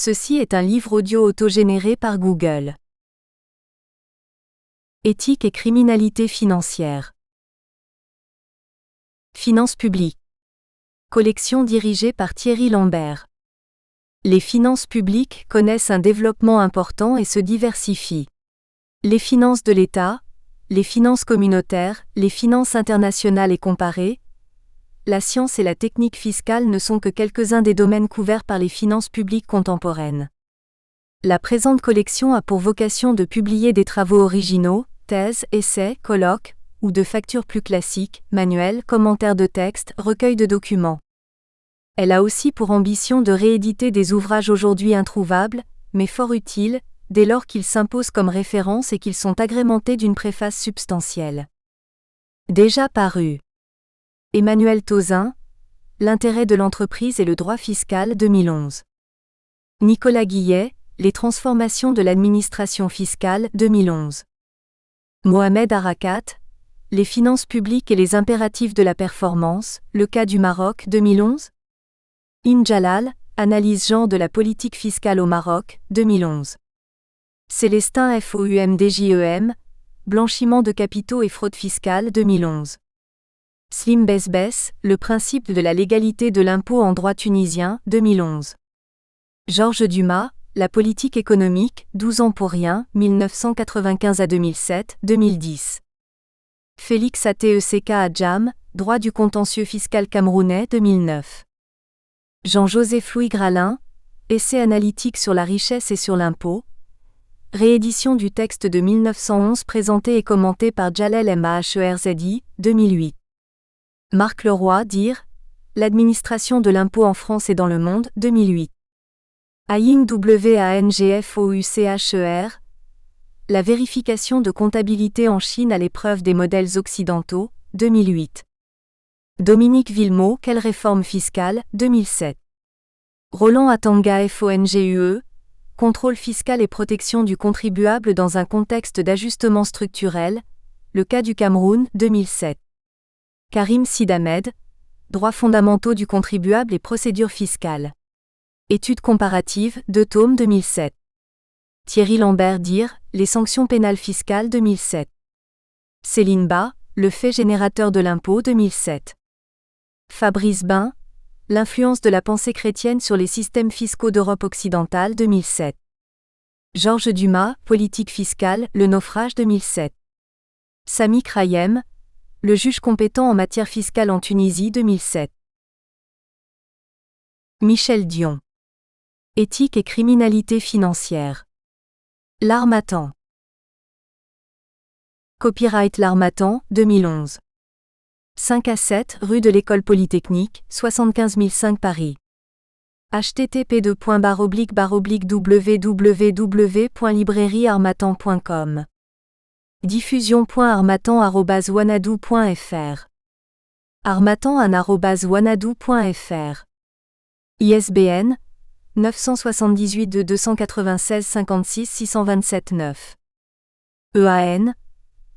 Ceci est un livre audio autogénéré par Google. Éthique et criminalité financière. Finances publiques. Collection dirigée par Thierry Lambert. Les finances publiques connaissent un développement important et se diversifient. Les finances de l'État, les finances communautaires, les finances internationales et comparées, la science et la technique fiscale ne sont que quelques-uns des domaines couverts par les finances publiques contemporaines. La présente collection a pour vocation de publier des travaux originaux, thèses, essais, colloques, ou de factures plus classiques, manuels, commentaires de textes, recueils de documents. Elle a aussi pour ambition de rééditer des ouvrages aujourd'hui introuvables, mais fort utiles, dès lors qu'ils s'imposent comme référence et qu'ils sont agrémentés d'une préface substantielle. Déjà paru. Emmanuel Tauzin, L'intérêt de l'entreprise et le droit fiscal 2011. Nicolas Guillet, Les transformations de l'administration fiscale 2011. Mohamed Arakat, Les finances publiques et les impératifs de la performance, le cas du Maroc 2011. Jalal, Analyse genre de la politique fiscale au Maroc 2011. Célestin Foumdjem, Blanchiment de capitaux et fraude fiscale 2011. Slim Besbes, Le principe de la légalité de l'impôt en droit tunisien 2011. Georges Dumas, La politique économique, 12 ans pour rien, 1995 à 2007, 2010. Félix Atek Adjam, Droit du contentieux fiscal camerounais 2009. Jean-Joseph Louis Gralin, Essai analytique sur la richesse et sur l'impôt. Réédition du texte de 1911 présenté et commenté par Jalel Maherzi, 2008. Marc Leroy, Dire, L'administration de l'impôt en France et dans le monde, 2008. Aying Wangfoucher, La vérification de comptabilité en Chine à l'épreuve des modèles occidentaux, 2008. Dominique Villemot, Quelle réforme fiscale, 2007. Roland Atanga Fongue, Contrôle fiscal et protection du contribuable dans un contexte d'ajustement structurel, le cas du Cameroun, 2007. Karim Sidamed, Droits fondamentaux du contribuable et procédures fiscales. Études comparatives, 2 tomes 2007. Thierry Lambert Dire, Les sanctions pénales fiscales 2007. Céline Bas, Le fait générateur de l'impôt 2007. Fabrice Bain, L'influence de la pensée chrétienne sur les systèmes fiscaux d'Europe occidentale 2007. Georges Dumas, Politique fiscale, Le naufrage 2007. Sami Krayem, Le juge compétent en matière fiscale en Tunisie 2007. Michel Dion. Éthique et criminalité financière. L'Harmattan. Copyright L'Harmattan, 2011. 5 à 7 rue de l'École Polytechnique, 75 005 Paris. http://www.librairieharmattan.com. Diffusion.harmattan@wanadoo.fr. harmattan@wanadoo.fr. ISBN 978 296 56 627 9. EAN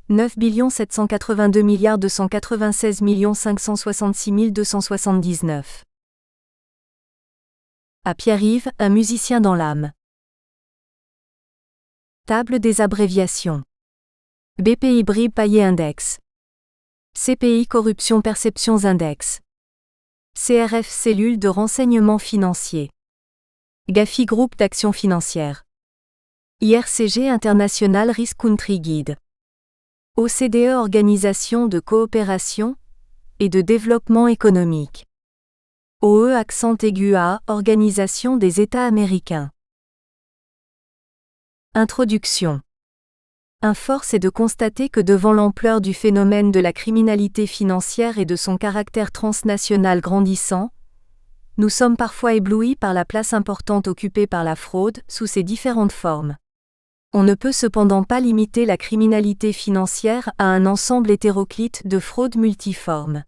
9 782 296 566 279. À Pierre-Yves, un musicien dans l'âme. Table des abréviations. BPI Brib Paillé Index. CPI Corruption Perceptions Index. CRF Cellule de renseignement financier. GAFI Groupe d'action financière. IRCG International Risk Country Guide. OCDE Organisation de coopération et de développement économique. OE accent aigu A, Organisation des États américains. Introduction. Force est de constater que devant l'ampleur du phénomène de la criminalité financière et de son caractère transnational grandissant, nous sommes parfois éblouis par la place importante occupée par la fraude, sous ses différentes formes. On ne peut cependant pas limiter la criminalité financière à un ensemble hétéroclite de fraudes multiformes.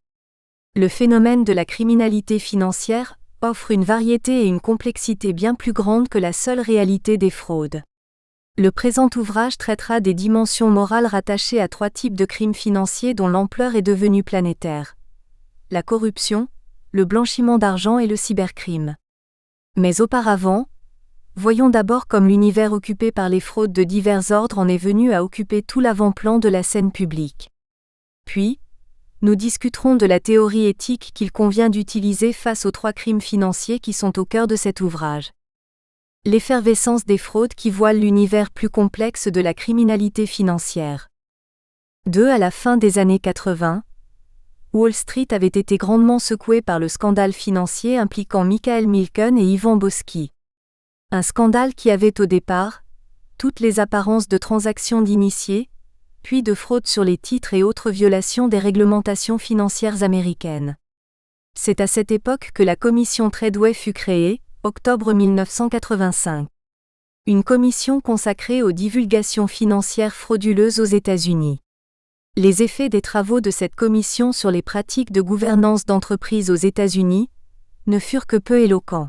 Le phénomène de la criminalité financière offre une variété et une complexité bien plus grandes que la seule réalité des fraudes. Le présent ouvrage traitera des dimensions morales rattachées à 3 types de crimes financiers dont l'ampleur est devenue planétaire. La corruption, le blanchiment d'argent et le cybercrime. Mais auparavant, Voyons d'abord comme l'univers occupé par les fraudes de divers ordres en est venu à occuper tout l'avant-plan de la scène publique. Puis, nous discuterons de la théorie éthique qu'il convient d'utiliser face aux 3 crimes financiers qui sont au cœur de cet ouvrage. L'effervescence des fraudes qui voilent l'univers plus complexe de la criminalité financière. 2. À la fin des années 80, Wall Street avait été grandement secouée par le scandale financier impliquant Michael Milken et Ivan Boesky. Un scandale qui avait au départ toutes les apparences de transactions d'initiés, puis de fraude sur les titres et autres violations des réglementations financières américaines. C'est à cette époque que la commission Treadway fut créée, octobre 1985. Une commission consacrée aux divulgations financières frauduleuses aux États-Unis. Les effets des travaux de cette commission sur les pratiques de gouvernance d'entreprises aux États-Unis ne furent que peu éloquents.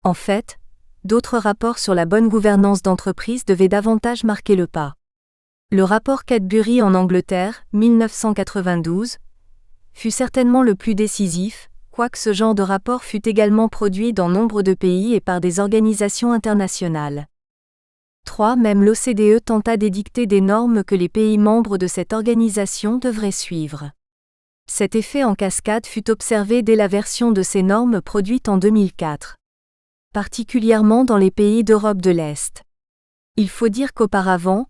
En fait, d'autres rapports sur la bonne gouvernance d'entreprise devaient davantage marquer le pas. Le rapport Cadbury en Angleterre, 1992, fut certainement le plus décisif, quoique ce genre de rapport fut également produit dans nombre de pays et par des organisations internationales. 3. Même l'OCDE tenta d'édicter des normes que les pays membres de cette organisation devraient suivre. Cet effet en cascade fut observé dès la version de ces normes produite en 2004. Particulièrement dans les pays d'Europe de l'Est. Il faut dire qu'auparavant,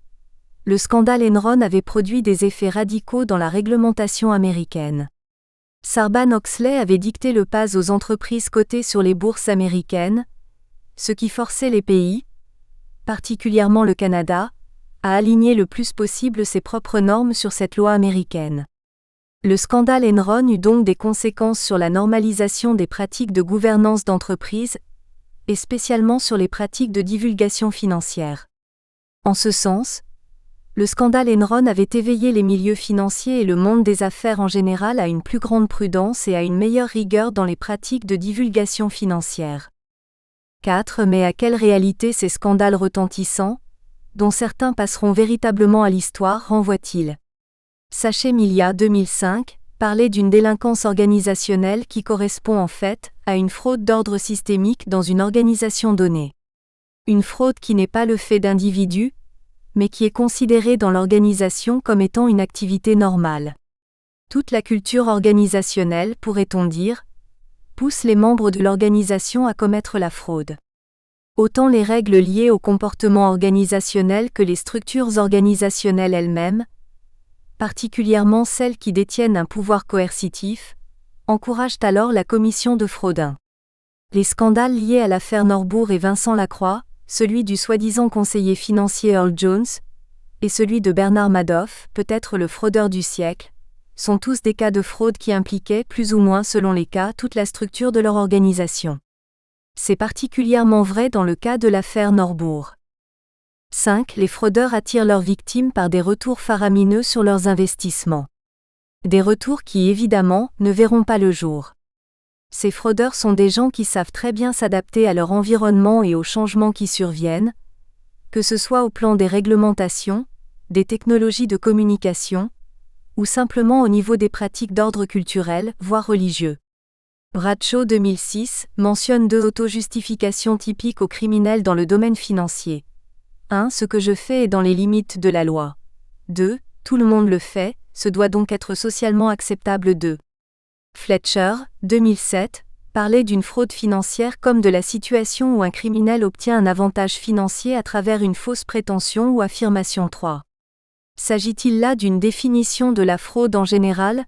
le scandale Enron avait produit des effets radicaux dans la réglementation américaine. Sarbanes-Oxley avait dicté le pas aux entreprises cotées sur les bourses américaines, ce qui forçait les pays, particulièrement le Canada, à aligner le plus possible ses propres normes sur cette loi américaine. Le scandale Enron eut donc des conséquences sur la normalisation des pratiques de gouvernance d'entreprise, et spécialement sur les pratiques de divulgation financière. En ce sens, le scandale Enron avait éveillé les milieux financiers et le monde des affaires en général à une plus grande prudence et à une meilleure rigueur dans les pratiques de divulgation financière. 4. Mais à quelle réalité ces scandales retentissants, dont certains passeront véritablement à l'histoire, renvoient-ils ? Sachez Milia 2005 parlait d'une délinquance organisationnelle qui correspond en fait à une fraude d'ordre systémique dans une organisation donnée. Une fraude qui n'est pas le fait d'individus, mais qui est considérée dans l'organisation comme étant une activité normale. Toute la culture organisationnelle, pourrait-on dire, pousse les membres de l'organisation à commettre la fraude. Autant les règles liées au comportement organisationnel que les structures organisationnelles elles-mêmes, particulièrement celles qui détiennent un pouvoir coercitif, encouragent alors la commission de fraude. 1. Les scandales liés à l'affaire Norbourg et Vincent Lacroix, celui du soi-disant conseiller financier Earl Jones, et celui de Bernard Madoff, peut-être le fraudeur du siècle, sont tous des cas de fraude qui impliquaient, plus ou moins selon les cas, toute la structure de leur organisation. C'est particulièrement vrai dans le cas de l'affaire Norbourg. 5. Les fraudeurs attirent leurs victimes par des retours faramineux sur leurs investissements. Des retours qui, évidemment, ne verront pas le jour. Ces fraudeurs sont des gens qui savent très bien s'adapter à leur environnement et aux changements qui surviennent, que ce soit au plan des réglementations, des technologies de communication, ou simplement au niveau des pratiques d'ordre culturel, voire religieux. Bradshaw 2006 mentionne 2 auto-justifications typiques aux criminels dans le domaine financier. 1. Ce que je fais est dans les limites de la loi. 2. Tout le monde le fait, ce doit donc être socialement acceptable. 2. Fletcher, 2007, parlait d'une fraude financière comme de la situation où un criminel obtient un avantage financier à travers une fausse prétention ou affirmation. 3. S'agit-il là d'une définition de la fraude en général,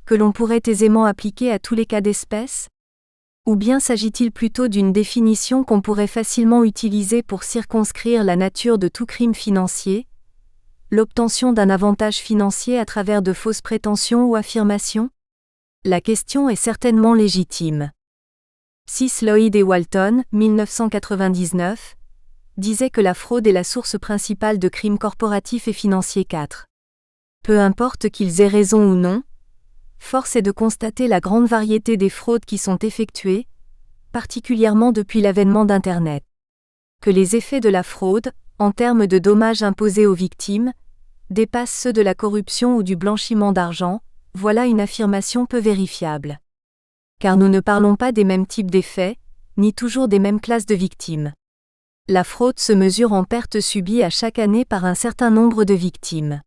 que l'on pourrait aisément appliquer à tous les cas d'espèce ? Ou bien s'agit-il plutôt d'une définition qu'on pourrait facilement utiliser pour circonscrire la nature de tout crime financier, l'obtention d'un avantage financier à travers de fausses prétentions ou affirmations ? La question est certainement légitime. 6. Lloyd et Walton, 1999, disaient que la fraude est la source principale de crimes corporatifs et financiers. 4. Peu importe qu'ils aient raison ou non, force est de constater la grande variété des fraudes qui sont effectuées, particulièrement depuis l'avènement d'Internet. Que les effets de la fraude, en termes de dommages imposés aux victimes, dépassent ceux de la corruption ou du blanchiment d'argent, voilà une affirmation peu vérifiable. Car nous ne parlons pas des mêmes types d'effets, ni toujours des mêmes classes de victimes. La fraude se mesure en pertes subies à chaque année par un certain nombre de victimes.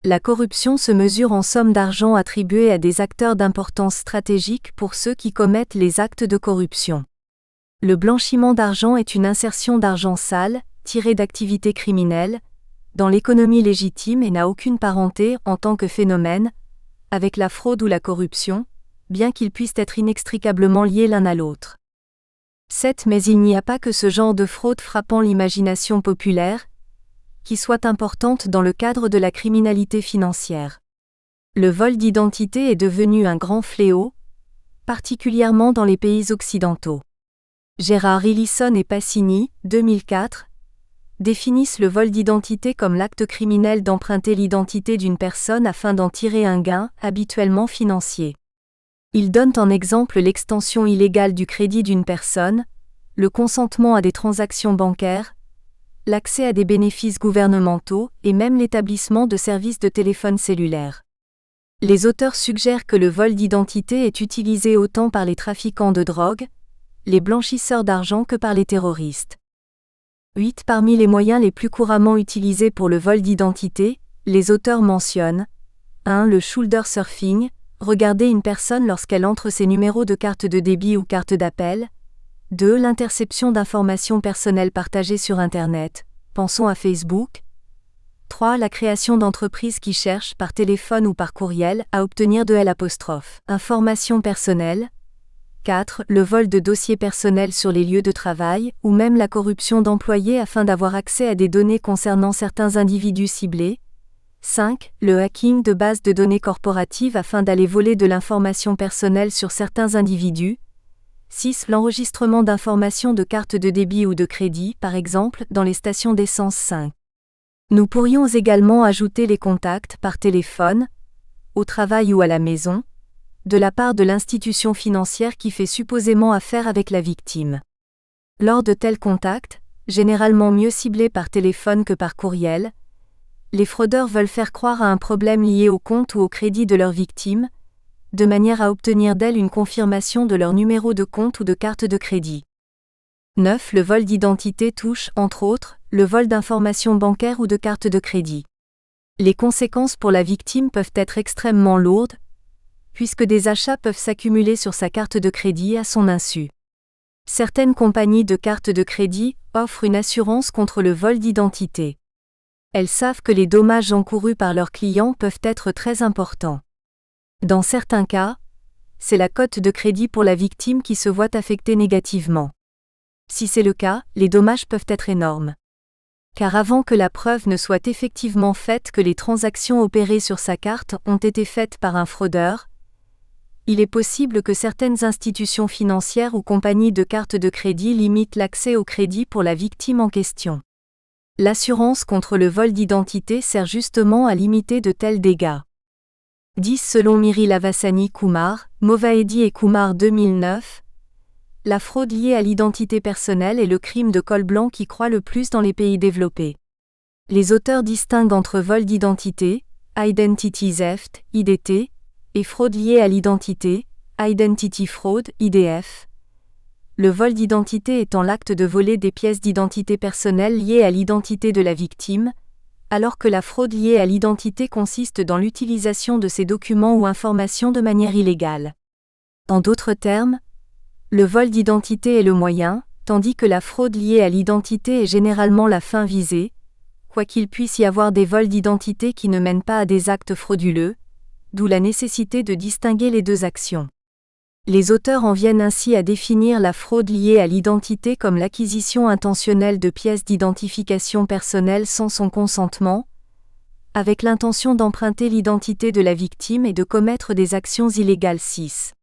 La corruption se mesure en somme d'argent attribuée à des acteurs d'importance stratégique pour ceux qui commettent les actes de corruption. Le blanchiment d'argent est une insertion d'argent sale, tiré d'activités criminelles, dans l'économie légitime et n'a aucune parenté, en tant que phénomène, avec la fraude ou la corruption, bien qu'ils puissent être inextricablement liés l'un à l'autre. 7. Mais il n'y a pas que ce genre de fraude frappant l'imagination populaire, qui soit importante dans le cadre de la criminalité financière. Le vol d'identité est devenu un grand fléau, particulièrement dans les pays occidentaux. Gérard Illison et Passini, 2004, définissent le vol d'identité comme l'acte criminel d'emprunter l'identité d'une personne afin d'en tirer un gain, habituellement financier. Ils donnent en exemple l'extension illégale du crédit d'une personne, le consentement à des transactions bancaires, l'accès à des bénéfices gouvernementaux et même l'établissement de services de téléphone cellulaire. Les auteurs suggèrent que le vol d'identité est utilisé autant par les trafiquants de drogue, les blanchisseurs d'argent que par les terroristes. 8. Parmi les moyens les plus couramment utilisés pour le vol d'identité, les auteurs mentionnent 1. Le shoulder surfing, regarder une personne lorsqu'elle entre ses numéros de carte de débit ou carte d'appel. 2. L'interception d'informations personnelles partagées sur Internet, pensons à Facebook. 3. La création d'entreprises qui cherchent, par téléphone ou par courriel, à obtenir de informations personnelles. 4. Le vol de dossiers personnels sur les lieux de travail, ou même la corruption d'employés afin d'avoir accès à des données concernant certains individus ciblés. 5. Le hacking de bases de données corporatives afin d'aller voler de l'information personnelle sur certains individus. 6. L'enregistrement d'informations de cartes de débit ou de crédit, par exemple, dans les stations d'essence. 5. Nous pourrions également ajouter les contacts par téléphone, au travail ou à la maison, de la part de l'institution financière qui fait supposément affaire avec la victime. Lors de tels contacts, généralement mieux ciblés par téléphone que par courriel, les fraudeurs veulent faire croire à un problème lié au compte ou au crédit de leur victime, de manière à obtenir d'elle une confirmation de leur numéro de compte ou de carte de crédit. 9. Le vol d'identité touche, entre autres, le vol d'informations bancaires ou de cartes de crédit. Les conséquences pour la victime peuvent être extrêmement lourdes, puisque des achats peuvent s'accumuler sur sa carte de crédit à son insu. Certaines compagnies de cartes de crédit offrent une assurance contre le vol d'identité. Elles savent que les dommages encourus par leurs clients peuvent être très importants. Dans certains cas, c'est la cote de crédit pour la victime qui se voit affectée négativement. Si c'est le cas, les dommages peuvent être énormes. Car avant que la preuve ne soit effectivement faite que les transactions opérées sur sa carte ont été faites par un fraudeur, il est possible que certaines institutions financières ou compagnies de cartes de crédit limitent l'accès au crédit pour la victime en question. L'assurance contre le vol d'identité sert justement à limiter de tels dégâts. 10. Selon Miri Lavasani Kumar, Movaedi et Kumar 2009, la fraude liée à l'identité personnelle est le crime de col blanc qui croît le plus dans les pays développés. Les auteurs distinguent entre vol d'identité, Identity Theft, IDT, et fraude liée à l'identité, Identity Fraud, IDF. Le vol d'identité étant l'acte de voler des pièces d'identité personnelle liées à l'identité de la victime, alors que la fraude liée à l'identité consiste dans l'utilisation de ces documents ou informations de manière illégale. En d'autres termes, le vol d'identité est le moyen, tandis que la fraude liée à l'identité est généralement la fin visée, quoiqu'il puisse y avoir des vols d'identité qui ne mènent pas à des actes frauduleux, d'où la nécessité de distinguer les deux actions. Les auteurs en viennent ainsi à définir la fraude liée à l'identité comme l'acquisition intentionnelle de pièces d'identification personnelle sans son consentement, avec l'intention d'emprunter l'identité de la victime et de commettre des actions illégales. 6.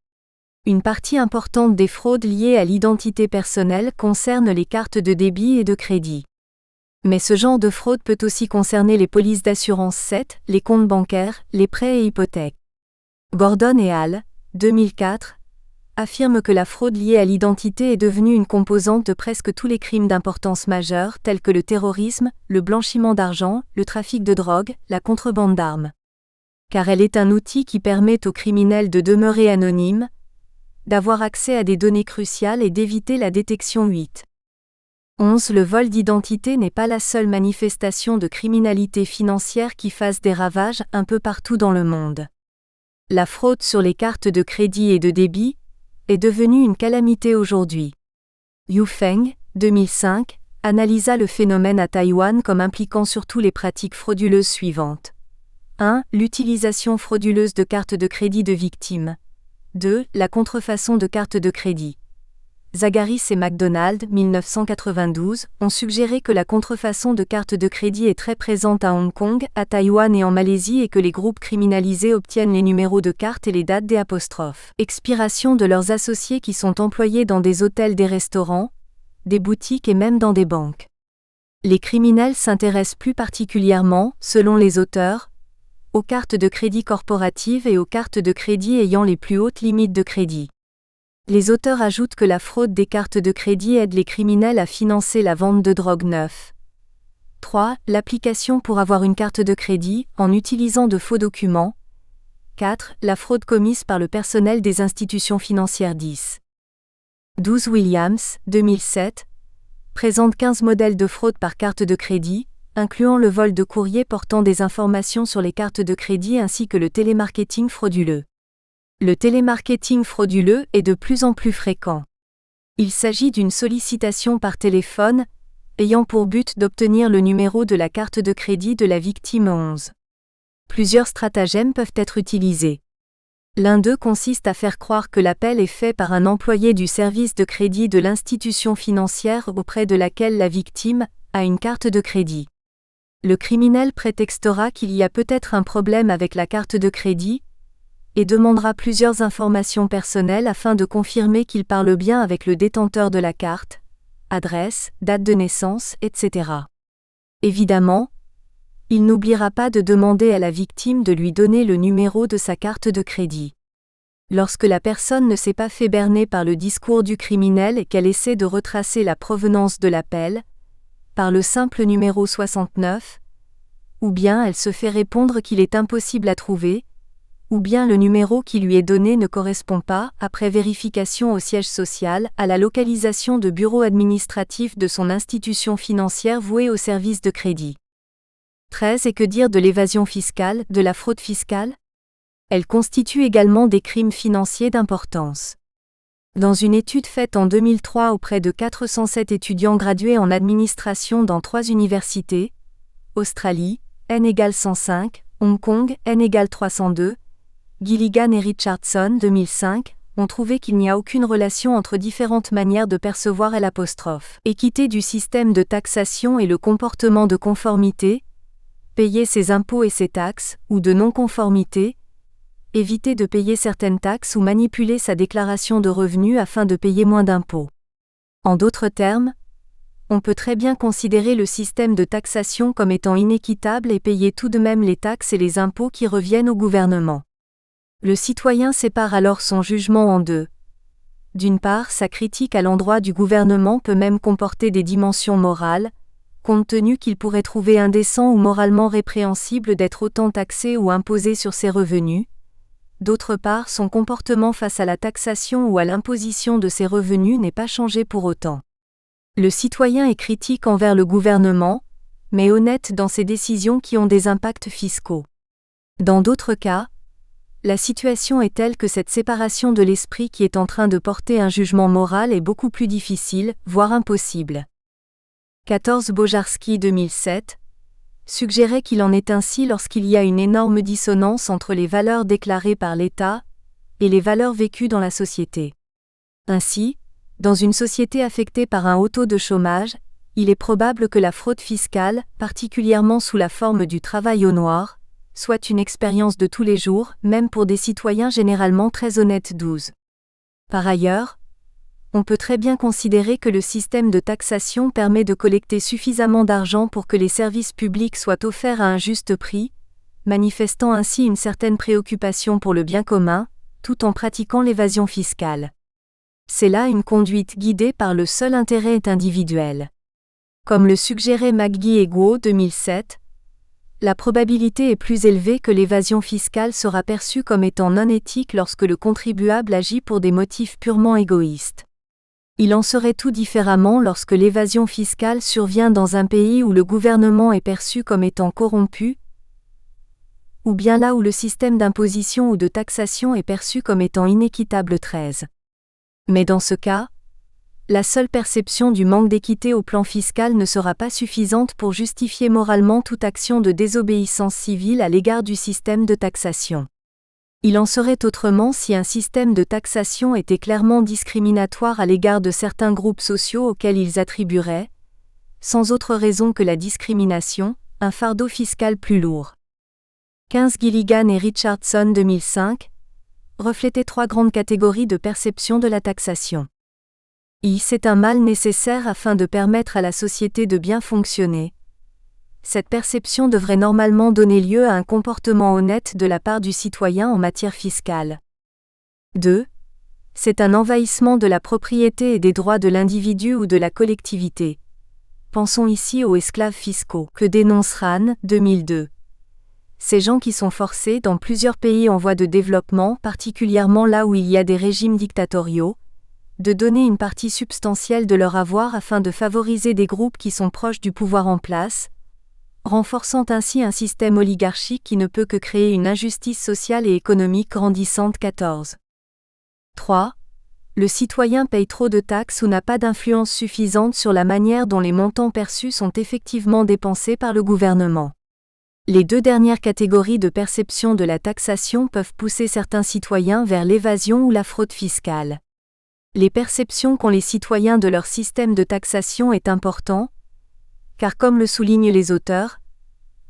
Une partie importante des fraudes liées à l'identité personnelle concerne les cartes de débit et de crédit. Mais ce genre de fraude peut aussi concerner les polices d'assurance. 7. Les comptes bancaires, les prêts et hypothèques. Gordon et al., 2004, affirme que la fraude liée à l'identité est devenue une composante de presque tous les crimes d'importance majeure tels que le terrorisme, le blanchiment d'argent, le trafic de drogue, la contrebande d'armes. Car elle est un outil qui permet aux criminels de demeurer anonymes, d'avoir accès à des données cruciales et d'éviter la détection. 8. 11. Le vol d'identité n'est pas la seule manifestation de criminalité financière qui fasse des ravages un peu partout dans le monde. La fraude sur les cartes de crédit et de débit est devenue une calamité aujourd'hui. Yu Feng, 2005, analysa le phénomène à Taïwan comme impliquant surtout les pratiques frauduleuses suivantes. 1. L'utilisation frauduleuse de cartes de crédit de victimes. 2. La contrefaçon de cartes de crédit. Zagaris et McDonald, 1992, ont suggéré que la contrefaçon de cartes de crédit est très présente à Hong Kong, à Taïwan et en Malaisie et que les groupes criminalisés obtiennent les numéros de cartes et les dates des expiration de leurs associés qui sont employés dans des hôtels, des restaurants, des boutiques et même dans des banques. Les criminels s'intéressent plus particulièrement, selon les auteurs, aux cartes de crédit corporatives et aux cartes de crédit ayant les plus hautes limites de crédit. Les auteurs ajoutent que la fraude des cartes de crédit aide les criminels à financer la vente de drogue neuve. 3. L'application pour avoir une carte de crédit, en utilisant de faux documents. 4. La fraude commise par le personnel des institutions financières. 12. Williams, 2007, présente 15 modèles de fraude par carte de crédit, incluant le vol de courrier portant des informations sur les cartes de crédit ainsi que le télémarketing frauduleux. Le télémarketing frauduleux est de plus en plus fréquent. Il s'agit d'une sollicitation par téléphone, ayant pour but d'obtenir le numéro de la carte de crédit de la victime 11. Plusieurs stratagèmes peuvent être utilisés. L'un d'eux consiste à faire croire que l'appel est fait par un employé du service de crédit de l'institution financière auprès de laquelle la victime a une carte de crédit. Le criminel prétextera qu'il y a peut-être un problème avec la carte de crédit, et demandera plusieurs informations personnelles afin de confirmer qu'il parle bien avec le détenteur de la carte, adresse, date de naissance, etc. Évidemment, il n'oubliera pas de demander à la victime de lui donner le numéro de sa carte de crédit. Lorsque la personne ne s'est pas fait berner par le discours du criminel et qu'elle essaie de retracer la provenance de l'appel, par le simple numéro 69, ou bien elle se fait répondre qu'il est impossible à trouver, ou bien le numéro qui lui est donné ne correspond pas, après vérification au siège social, à la localisation de bureau administratif de son institution financière vouée au service de crédit. 13. Et que dire de l'évasion fiscale, de la fraude fiscale ? Elle constitue également des crimes financiers d'importance. Dans une étude faite en 2003 auprès de 407 étudiants gradués en administration dans 3 universités, Australie, N = 105, Hong Kong, N = 302, Gilligan et Richardson, 2005, ont trouvé qu'il n'y a aucune relation entre différentes manières de percevoir l'équité du système de taxation et le comportement de conformité, payer ses impôts et ses taxes, ou de non-conformité, éviter de payer certaines taxes ou manipuler sa déclaration de revenus afin de payer moins d'impôts. En d'autres termes, on peut très bien considérer le système de taxation comme étant inéquitable et payer tout de même les taxes et les impôts qui reviennent au gouvernement. Le citoyen sépare alors son jugement en deux. D'une part, sa critique à l'endroit du gouvernement peut même comporter des dimensions morales, compte tenu qu'il pourrait trouver indécent ou moralement répréhensible d'être autant taxé ou imposé sur ses revenus. D'autre part, son comportement face à la taxation ou à l'imposition de ses revenus n'est pas changé pour autant. Le citoyen est critique envers le gouvernement, mais honnête dans ses décisions qui ont des impacts fiscaux. Dans d'autres cas, la situation est telle que cette séparation de l'esprit qui est en train de porter un jugement moral est beaucoup plus difficile, voire impossible. 14. Bojarski, 2007, suggérait qu'il en est ainsi lorsqu'il y a une énorme dissonance entre les valeurs déclarées par l'État et les valeurs vécues dans la société. Ainsi, dans une société affectée par un haut taux de chômage, il est probable que la fraude fiscale, particulièrement sous la forme du travail au noir, soit une expérience de tous les jours, même pour des citoyens généralement très honnêtes. 12. Par ailleurs, on peut très bien considérer que le système de taxation permet de collecter suffisamment d'argent pour que les services publics soient offerts à un juste prix, manifestant ainsi une certaine préoccupation pour le bien commun, tout en pratiquant l'évasion fiscale. C'est là une conduite guidée par le seul intérêt individuel. Comme le suggérait McGee et Guo, 2007, la probabilité est plus élevée que l'évasion fiscale sera perçue comme étant non éthique lorsque le contribuable agit pour des motifs purement égoïstes. Il en serait tout différemment lorsque l'évasion fiscale survient dans un pays où le gouvernement est perçu comme étant corrompu, ou bien là où le système d'imposition ou de taxation est perçu comme étant inéquitable. 13. Mais dans ce cas, la seule perception du manque d'équité au plan fiscal ne sera pas suffisante pour justifier moralement toute action de désobéissance civile à l'égard du système de taxation. Il en serait autrement si un système de taxation était clairement discriminatoire à l'égard de certains groupes sociaux auxquels ils attribueraient, sans autre raison que la discrimination, un fardeau fiscal plus lourd. 15 Gilligan et Richardson 2005 reflétaient 3 grandes catégories de perception de la taxation. C'est un mal nécessaire afin de permettre à la société de bien fonctionner. Cette perception devrait normalement donner lieu à un comportement honnête de la part du citoyen en matière fiscale. 2. C'est un envahissement de la propriété et des droits de l'individu ou de la collectivité. Pensons ici aux esclaves fiscaux, que dénonce Rahn, 2002. Ces gens qui sont forcés dans plusieurs pays en voie de développement, particulièrement là où il y a des régimes dictatoriaux, de donner une partie substantielle de leur avoir afin de favoriser des groupes qui sont proches du pouvoir en place, renforçant ainsi un système oligarchique qui ne peut que créer une injustice sociale et économique grandissante. 14. 3. Le citoyen paye trop de taxes ou n'a pas d'influence suffisante sur la manière dont les montants perçus sont effectivement dépensés par le gouvernement. Les 2 dernières catégories de perception de la taxation peuvent pousser certains citoyens vers l'évasion ou la fraude fiscale. Les perceptions qu'ont les citoyens de leur système de taxation est important, car comme le soulignent les auteurs,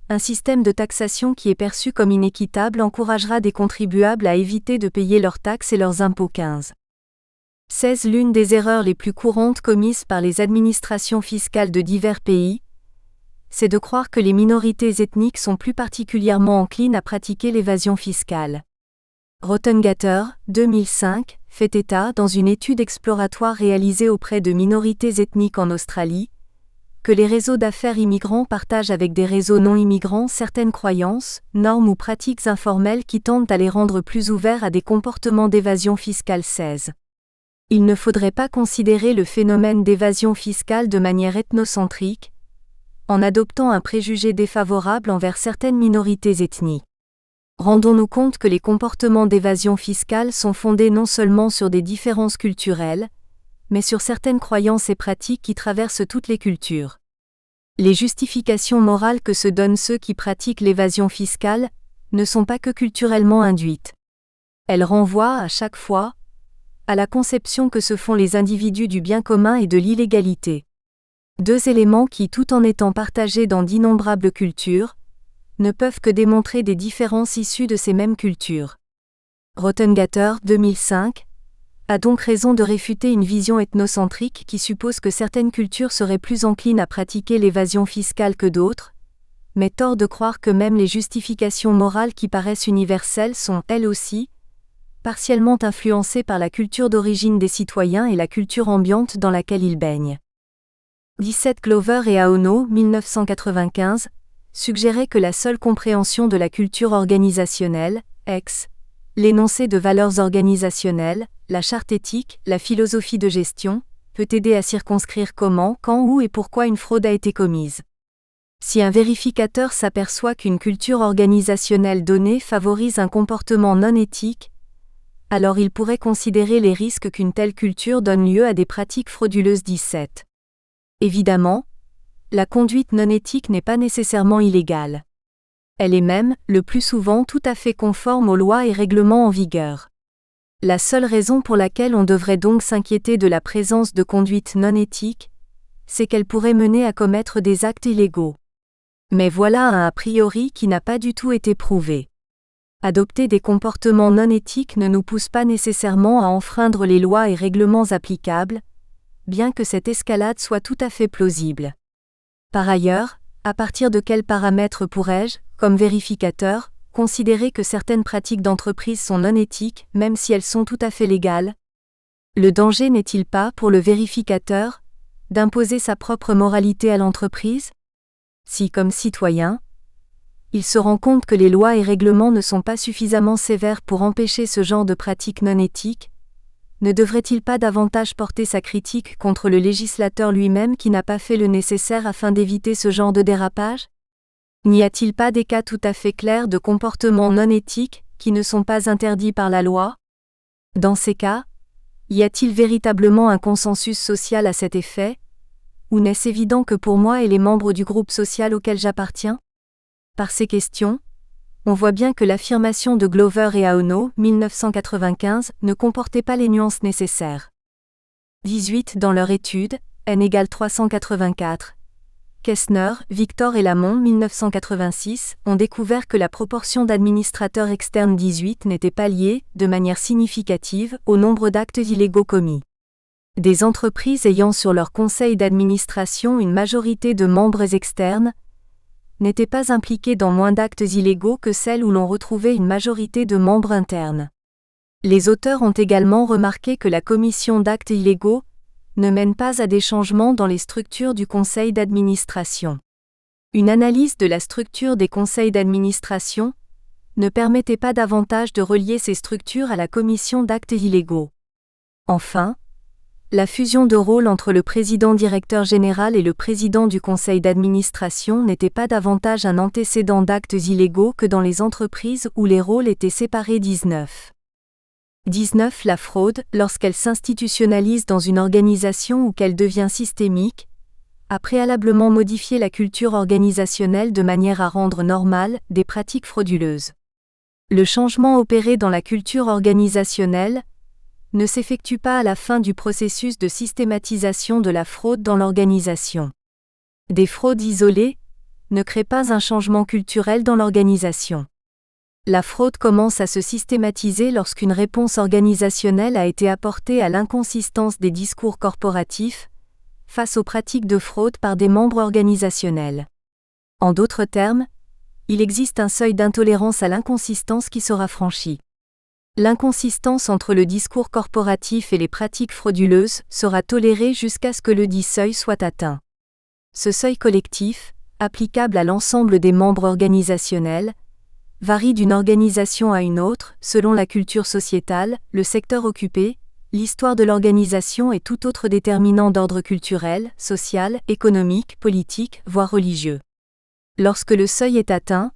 un système de taxation qui est perçu comme inéquitable encouragera des contribuables à éviter de payer leurs taxes et leurs impôts. 15. 16. L'une des erreurs les plus courantes commises par les administrations fiscales de divers pays, c'est de croire que les minorités ethniques sont plus particulièrement enclines à pratiquer l'évasion fiscale. Rottengatter, 2005, fait état, dans une étude exploratoire réalisée auprès de minorités ethniques en Australie, que les réseaux d'affaires immigrants partagent avec des réseaux non immigrants certaines croyances, normes ou pratiques informelles qui tendent à les rendre plus ouverts à des comportements d'évasion fiscale. 16. Il ne faudrait pas considérer le phénomène d'évasion fiscale de manière ethnocentrique, en adoptant un préjugé défavorable envers certaines minorités ethniques. Rendons-nous compte que les comportements d'évasion fiscale sont fondés non seulement sur des différences culturelles, mais sur certaines croyances et pratiques qui traversent toutes les cultures. Les justifications morales que se donnent ceux qui pratiquent l'évasion fiscale ne sont pas que culturellement induites. Elles renvoient, à chaque fois, à la conception que se font les individus du bien commun et de l'illégalité. 2 éléments qui, tout en étant partagés dans d'innombrables cultures, ne peuvent que démontrer des différences issues de ces mêmes cultures. Rottengatter, 2005, a donc raison de réfuter une vision ethnocentrique qui suppose que certaines cultures seraient plus enclines à pratiquer l'évasion fiscale que d'autres, mais tort de croire que même les justifications morales qui paraissent universelles sont, elles aussi, partiellement influencées par la culture d'origine des citoyens et la culture ambiante dans laquelle ils baignent. 17 Glover et Aono, 1995, suggérait que la seule compréhension de la culture organisationnelle, l'énoncé de valeurs organisationnelles, la charte éthique, la philosophie de gestion, peut aider à circonscrire comment, quand, où et pourquoi une fraude a été commise. Si un vérificateur s'aperçoit qu'une culture organisationnelle donnée favorise un comportement non éthique, alors il pourrait considérer les risques qu'une telle culture donne lieu à des pratiques frauduleuses. 17. Évidemment, la conduite non éthique n'est pas nécessairement illégale. Elle est même, le plus souvent, tout à fait conforme aux lois et règlements en vigueur. La seule raison pour laquelle on devrait donc s'inquiéter de la présence de conduite non éthique, c'est qu'elle pourrait mener à commettre des actes illégaux. Mais voilà un a priori qui n'a pas du tout été prouvé. Adopter des comportements non éthiques ne nous pousse pas nécessairement à enfreindre les lois et règlements applicables, bien que cette escalade soit tout à fait plausible. Par ailleurs, à partir de quels paramètres pourrais-je, comme vérificateur, considérer que certaines pratiques d'entreprise sont non éthiques, même si elles sont tout à fait légales? Le danger n'est-il pas, pour le vérificateur, d'imposer sa propre moralité à l'entreprise? Si, comme citoyen, il se rend compte que les lois et règlements ne sont pas suffisamment sévères pour empêcher ce genre de pratiques non éthiques, ne devrait-il pas davantage porter sa critique contre le législateur lui-même qui n'a pas fait le nécessaire afin d'éviter ce genre de dérapage? N'y a-t-il pas des cas tout à fait clairs de comportements non éthiques qui ne sont pas interdits par la loi? Dans ces cas, y a-t-il véritablement un consensus social à cet effet? Ou n'est-ce évident que pour moi et les membres du groupe social auquel j'appartiens? Par ces questions, on voit bien que l'affirmation de Glover et Aono, 1995, ne comportait pas les nuances nécessaires. 18 Dans leur étude, n = 384. Kessner, Victor et Lamont, 1986, ont découvert que la proportion d'administrateurs externes 18 n'était pas liée, de manière significative, au nombre d'actes illégaux commis. Des entreprises ayant sur leur conseil d'administration une majorité de membres externes n'étaient pas impliquées dans moins d'actes illégaux que celles où l'on retrouvait une majorité de membres internes. Les auteurs ont également remarqué que la commission d'actes illégaux ne mène pas à des changements dans les structures du conseil d'administration. Une analyse de la structure des conseils d'administration ne permettait pas davantage de relier ces structures à la commission d'actes illégaux. Enfin, la fusion de rôle entre le président-directeur général et le président du conseil d'administration n'était pas davantage un antécédent d'actes illégaux que dans les entreprises où les rôles étaient séparés. 19. La fraude, lorsqu'elle s'institutionnalise dans une organisation ou qu'elle devient systémique, a préalablement modifié la culture organisationnelle de manière à rendre normales des pratiques frauduleuses. Le changement opéré dans la culture organisationnelle ne s'effectue pas à la fin du processus de systématisation de la fraude dans l'organisation. Des fraudes isolées ne créent pas un changement culturel dans l'organisation. La fraude commence à se systématiser lorsqu'une réponse organisationnelle a été apportée à l'inconsistance des discours corporatifs face aux pratiques de fraude par des membres organisationnels. En d'autres termes, il existe un seuil d'intolérance à l'inconsistance qui sera franchi. L'inconsistance entre le discours corporatif et les pratiques frauduleuses sera tolérée jusqu'à ce que le dit seuil soit atteint. Ce seuil collectif, applicable à l'ensemble des membres organisationnels, varie d'une organisation à une autre, selon la culture sociétale, le secteur occupé, l'histoire de l'organisation et tout autre déterminant d'ordre culturel, social, économique, politique, voire religieux. Lorsque le seuil est atteint,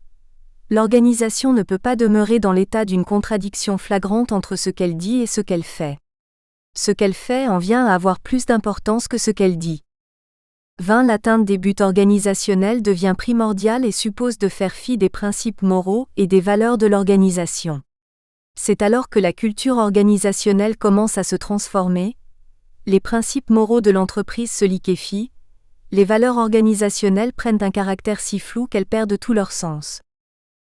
l'organisation ne peut pas demeurer dans l'état d'une contradiction flagrante entre ce qu'elle dit et ce qu'elle fait. Ce qu'elle fait en vient à avoir plus d'importance que ce qu'elle dit. 20 L'atteinte des buts organisationnels devient primordiale et suppose de faire fi des principes moraux et des valeurs de l'organisation. C'est alors que la culture organisationnelle commence à se transformer, les principes moraux de l'entreprise se liquéfient, les valeurs organisationnelles prennent un caractère si flou qu'elles perdent tout leur sens.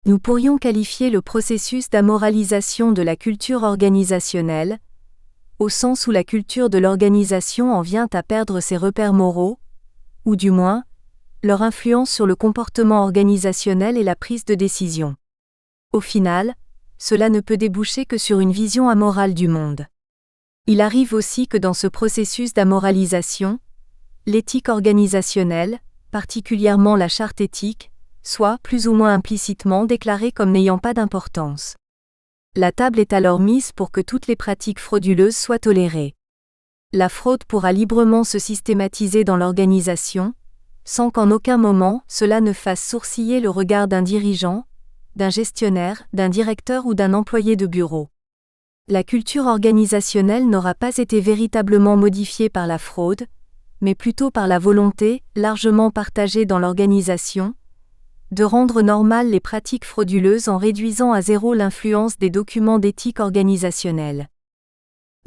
Nous pourrions qualifier le processus d'amoralisation de la culture organisationnelle, au sens où la culture de l'organisation en vient à perdre ses repères moraux, ou du moins, leur influence sur le comportement organisationnel et la prise de décision. Au final, cela ne peut déboucher que sur une vision amorale du monde. Il arrive aussi que dans ce processus d'amoralisation, l'éthique organisationnelle, particulièrement la charte éthique, soit, plus ou moins implicitement, déclarée comme n'ayant pas d'importance. La table est alors mise pour que toutes les pratiques frauduleuses soient tolérées. La fraude pourra librement se systématiser dans l'organisation, sans qu'en aucun moment cela ne fasse sourciller le regard d'un dirigeant, d'un gestionnaire, d'un directeur ou d'un employé de bureau. La culture organisationnelle n'aura pas été véritablement modifiée par la fraude, mais plutôt par la volonté, largement partagée dans l'organisation, de rendre normales les pratiques frauduleuses en réduisant à zéro l'influence des documents d'éthique organisationnelle.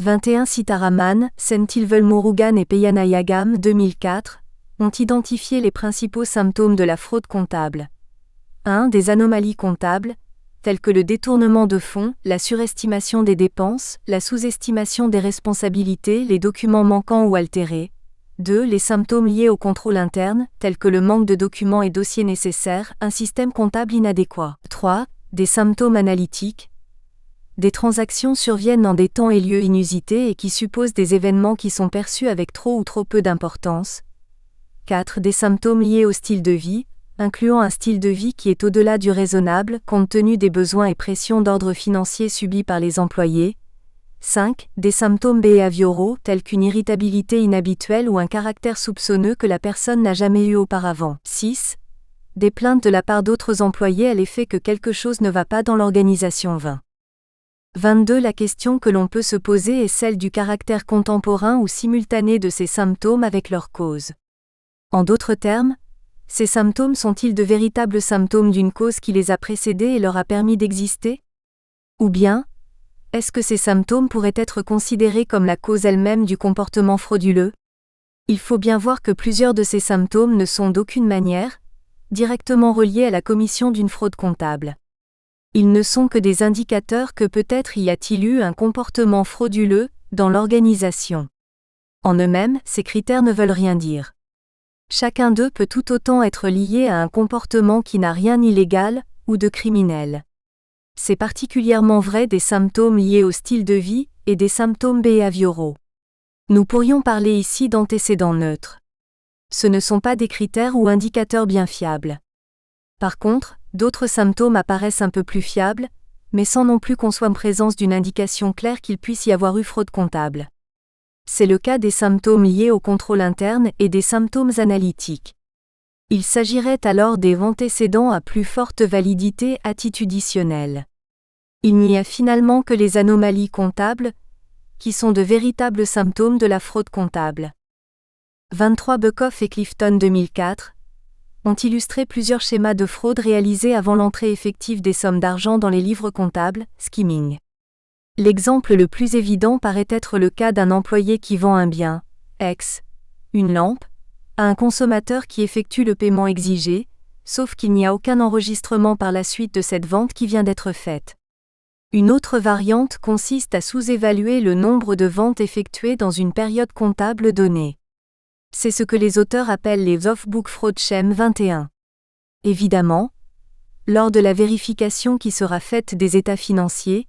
21 Sitaraman, Senthilvel Murugan et Peyanayagam 2004 ont identifié les principaux symptômes de la fraude comptable. 1. Des anomalies comptables, telles que le détournement de fonds, la surestimation des dépenses, la sous-estimation des responsabilités, les documents manquants ou altérés. 2. Les symptômes liés au contrôle interne, tels que le manque de documents et dossiers nécessaires, un système comptable inadéquat. 3. Des symptômes analytiques. Des transactions surviennent en des temps et lieux inusités et qui supposent des événements qui sont perçus avec trop ou trop peu d'importance. 4. Des symptômes liés au style de vie, incluant un style de vie qui est au-delà du raisonnable compte tenu des besoins et pressions d'ordre financier subis par les employés. 5. Des symptômes behavioraux tels qu'une irritabilité inhabituelle ou un caractère soupçonneux que la personne n'a jamais eu auparavant. 6. Des plaintes de la part d'autres employés à l'effet que quelque chose ne va pas dans l'organisation. 22. La question que l'on peut se poser est celle du caractère contemporain ou simultané de ces symptômes avec leur cause. En d'autres termes, ces symptômes sont-ils de véritables symptômes d'une cause qui les a précédés et leur a permis d'exister ? Ou bien, est-ce que ces symptômes pourraient être considérés comme la cause elle-même du comportement frauduleux ? Il faut bien voir que plusieurs de ces symptômes ne sont d'aucune manière directement reliés à la commission d'une fraude comptable. Ils ne sont que des indicateurs que peut-être y a-t-il eu un comportement frauduleux dans l'organisation. En eux-mêmes, ces critères ne veulent rien dire. Chacun d'eux peut tout autant être lié à un comportement qui n'a rien d'illégal ou de criminel. C'est particulièrement vrai des symptômes liés au style de vie et des symptômes behavioraux. Nous pourrions parler ici d'antécédents neutres. Ce ne sont pas des critères ou indicateurs bien fiables. Par contre, d'autres symptômes apparaissent un peu plus fiables, mais sans non plus qu'on soit en présence d'une indication claire qu'il puisse y avoir eu fraude comptable. C'est le cas des symptômes liés au contrôle interne et des symptômes analytiques. Il s'agirait alors des antécédents à plus forte validité attitudinelle. Il n'y a finalement que les anomalies comptables, qui sont de véritables symptômes de la fraude comptable. 23. Buckoff et Clifton 2004 ont illustré plusieurs schémas de fraude réalisés avant l'entrée effective des sommes d'argent dans les livres comptables, skimming. L'exemple le plus évident paraît être le cas d'un employé qui vend un bien, X, une lampe, à un consommateur qui effectue le paiement exigé, sauf qu'il n'y a aucun enregistrement par la suite de cette vente qui vient d'être faite. Une autre variante consiste à sous-évaluer le nombre de ventes effectuées dans une période comptable donnée. C'est ce que les auteurs appellent les off-book fraud scheme 21. Évidemment, lors de la vérification qui sera faite des états financiers,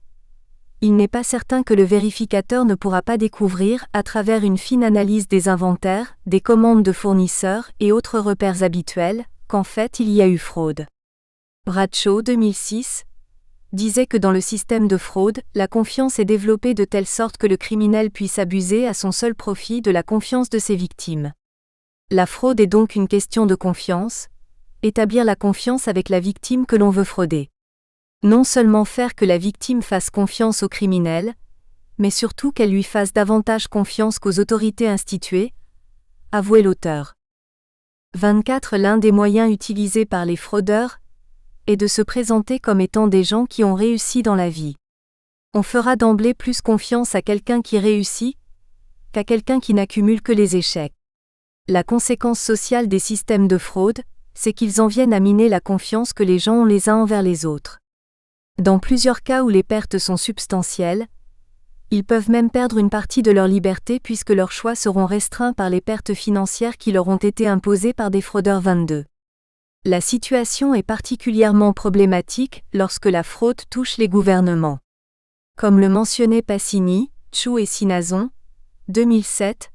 il n'est pas certain que le vérificateur ne pourra pas découvrir, à travers une fine analyse des inventaires, des commandes de fournisseurs et autres repères habituels, qu'en fait il y a eu fraude. Bradshaw 2006 disait que dans le système de fraude, la confiance est développée de telle sorte que le criminel puisse abuser à son seul profit de la confiance de ses victimes. La fraude est donc une question de confiance, établir la confiance avec la victime que l'on veut frauder. Non seulement faire que la victime fasse confiance au criminel, mais surtout qu'elle lui fasse davantage confiance qu'aux autorités instituées, avouait l'auteur. 24. L'un des moyens utilisés par les fraudeurs est de se présenter comme étant des gens qui ont réussi dans la vie. On fera d'emblée plus confiance à quelqu'un qui réussit qu'à quelqu'un qui n'accumule que les échecs. La conséquence sociale des systèmes de fraude, c'est qu'ils en viennent à miner la confiance que les gens ont les uns envers les autres. Dans plusieurs cas où les pertes sont substantielles, ils peuvent même perdre une partie de leur liberté puisque leurs choix seront restreints par les pertes financières qui leur ont été imposées par des fraudeurs. 22. La situation est particulièrement problématique lorsque la fraude touche les gouvernements. Comme le mentionnait Passini, Chu et Sinazon, 2007,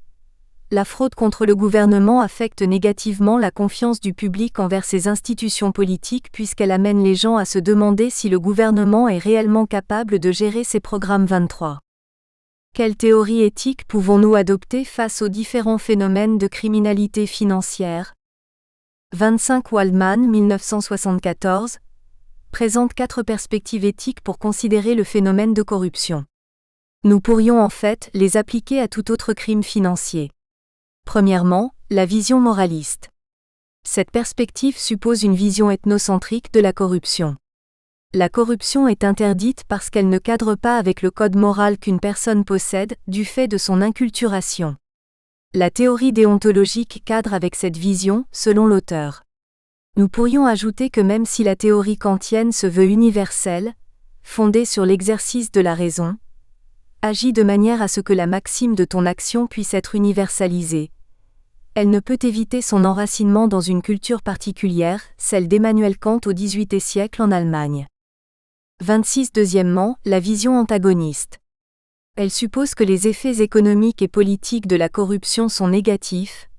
la fraude contre le gouvernement affecte négativement la confiance du public envers ses institutions politiques puisqu'elle amène les gens à se demander si le gouvernement est réellement capable de gérer ses programmes. 23. Quelle théorie éthique pouvons-nous adopter face aux différents phénomènes de criminalité financière ? 25. Waldman, 1974, présente 4 perspectives éthiques pour considérer le phénomène de corruption. Nous pourrions en fait les appliquer à tout autre crime financier. Premièrement, la vision moraliste. Cette perspective suppose une vision ethnocentrique de la corruption. La corruption est interdite parce qu'elle ne cadre pas avec le code moral qu'une personne possède, du fait de son inculturation. La théorie déontologique cadre avec cette vision, selon l'auteur. Nous pourrions ajouter que même si la théorie kantienne se veut universelle, fondée sur l'exercice de la raison, agit de manière à ce que la maxime de ton action puisse être universalisée. Elle ne peut éviter son enracinement dans une culture particulière, celle d'Emmanuel Kant au XVIIIe siècle en Allemagne. 26. Deuxièmement, la vision antagoniste. Elle suppose que les effets économiques et politiques de la corruption sont négatifs,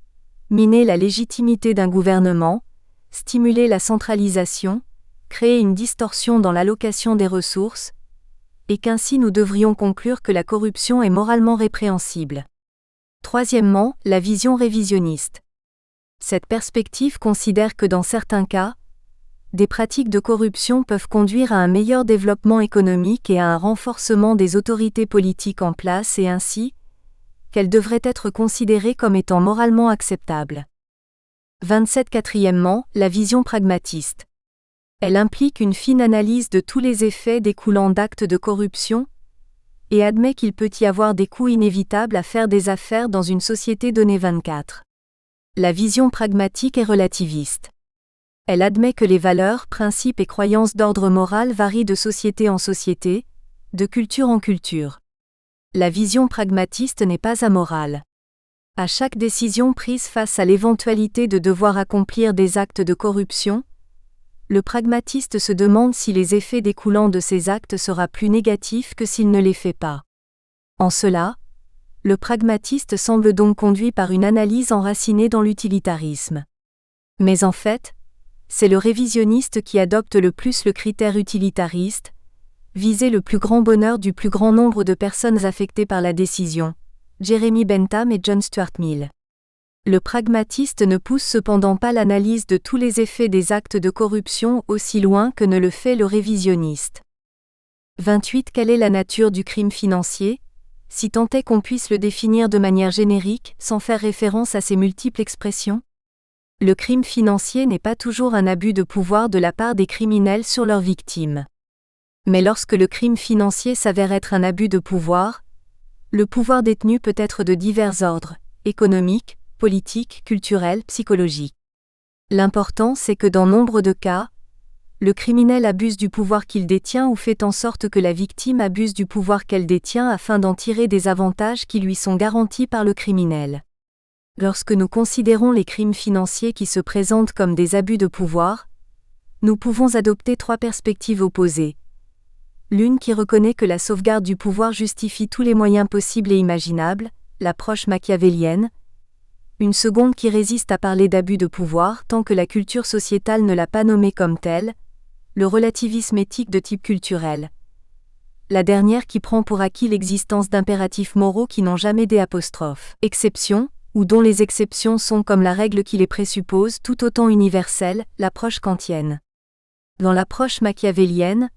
miner la légitimité d'un gouvernement, stimuler la centralisation, créer une distorsion dans l'allocation des ressources, et qu'ainsi nous devrions conclure que la corruption est moralement répréhensible. Troisièmement, la vision révisionniste. Cette perspective considère que dans certains cas, des pratiques de corruption peuvent conduire à un meilleur développement économique et à un renforcement des autorités politiques en place et ainsi, qu'elles devraient être considérées comme étant moralement acceptables. 27. Quatrièmement, la vision pragmatiste. Elle implique une fine analyse de tous les effets découlant d'actes de corruption et admet qu'il peut y avoir des coûts inévitables à faire des affaires dans une société donnée. 24. La vision pragmatique est relativiste. Elle admet que les valeurs, principes et croyances d'ordre moral varient de société en société, de culture en culture. La vision pragmatiste n'est pas amorale. À chaque décision prise face à l'éventualité de devoir accomplir des actes de corruption, le pragmatiste se demande si les effets découlant de ces actes sera plus négatifs que s'il ne les fait pas. En cela, le pragmatiste semble donc conduit par une analyse enracinée dans l'utilitarisme. Mais en fait, c'est le révisionniste qui adopte le plus le critère utilitariste, viser le plus grand bonheur du plus grand nombre de personnes affectées par la décision. Jeremy Bentham et John Stuart Mill. Le pragmatiste ne pousse cependant pas l'analyse de tous les effets des actes de corruption aussi loin que ne le fait le révisionniste. 28. Quelle est la nature du crime financier, si tant est qu'on puisse le définir de manière générique, sans faire référence à ses multiples expressions? Le crime financier n'est pas toujours un abus de pouvoir de la part des criminels sur leurs victimes. Mais lorsque le crime financier s'avère être un abus de pouvoir, le pouvoir détenu peut être de divers ordres, économiques, politiques, culturels, psychologiques. L'important c'est que dans nombre de cas, le criminel abuse du pouvoir qu'il détient ou fait en sorte que la victime abuse du pouvoir qu'elle détient afin d'en tirer des avantages qui lui sont garantis par le criminel. Lorsque nous considérons les crimes financiers qui se présentent comme des abus de pouvoir, nous pouvons adopter trois perspectives opposées. L'une qui reconnaît que la sauvegarde du pouvoir justifie tous les moyens possibles et imaginables, l'approche machiavélienne. Une seconde qui résiste à parler d'abus de pouvoir tant que la culture sociétale ne l'a pas nommé comme tel, le relativisme éthique de type culturel. La dernière qui prend pour acquis l'existence d'impératifs moraux qui n'ont jamais d'exception, ou dont les exceptions sont comme la règle qui les présuppose tout autant universelle, l'approche kantienne. Dans l'approche machiavélienne,